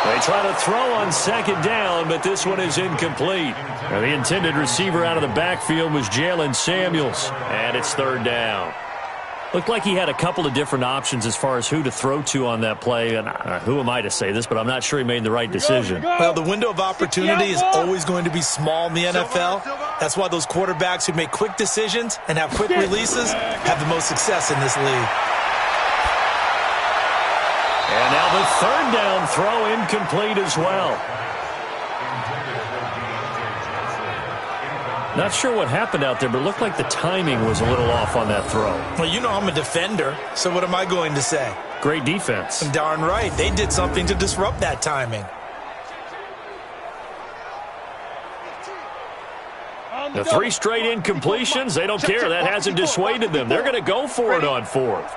They try to throw on 2nd down, but this one is incomplete. Now, the intended receiver out of the backfield was Jalen Samuels, and it's 3rd down. Looked like he had a couple of different options as far as who to throw to on that play, and who am I to say this, but I'm not sure he made the right decision. Well, the window of opportunity is always going to be small in the NFL. That's why those quarterbacks who make quick decisions and have quick releases have the most success in this league. And now the 3rd down throw incomplete as well. Not sure what happened out there, but it looked like the timing was a little off on that throw. Well, you know I'm a defender, so what am I going to say? Great defense. Darn right. They did something to disrupt that timing. The 3 straight incompletions, they don't care. That hasn't dissuaded them. They're going to go for it on 4th.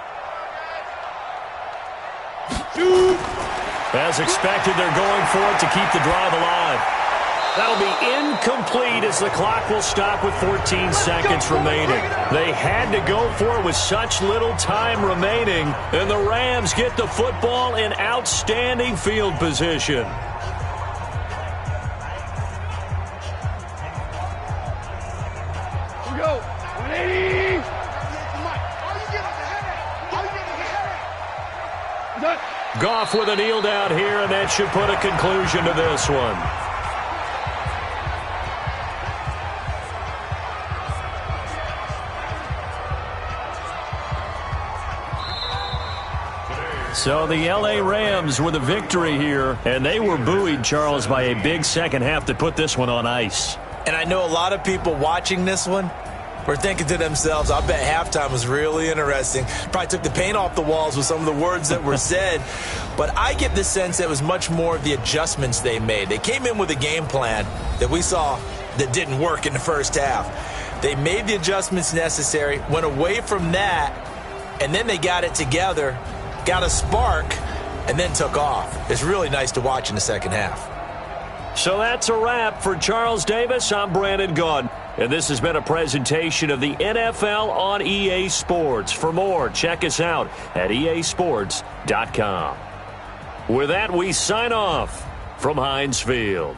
As expected, they're going for it to keep the drive alive. That'll be incomplete as the clock will stop with 14 seconds remaining. They had to go for it with such little time remaining, and the Rams get the football in outstanding field position. Here we go. 180. Goff with a kneel down here, and that should put a conclusion to this one. So the L.A. Rams with a victory here, and they were buoyed, Charles, by a big second half to put this one on ice. And I know a lot of people watching this one were thinking to themselves, I bet halftime was really interesting. Probably took the paint off the walls with some of the words that were said. But I get the sense that it was much more of the adjustments they made. They came in with a game plan that we saw that didn't work in the first half. They made the adjustments necessary, went away from that, and then they got it together, got a spark, and then took off. It's really nice to watch in the second half. So that's a wrap for Charles Davis. I'm Brandon Gaudin, and this has been a presentation of the NFL on EA Sports. For more, check us out at easports.com. With that, we sign off from Heinz Field.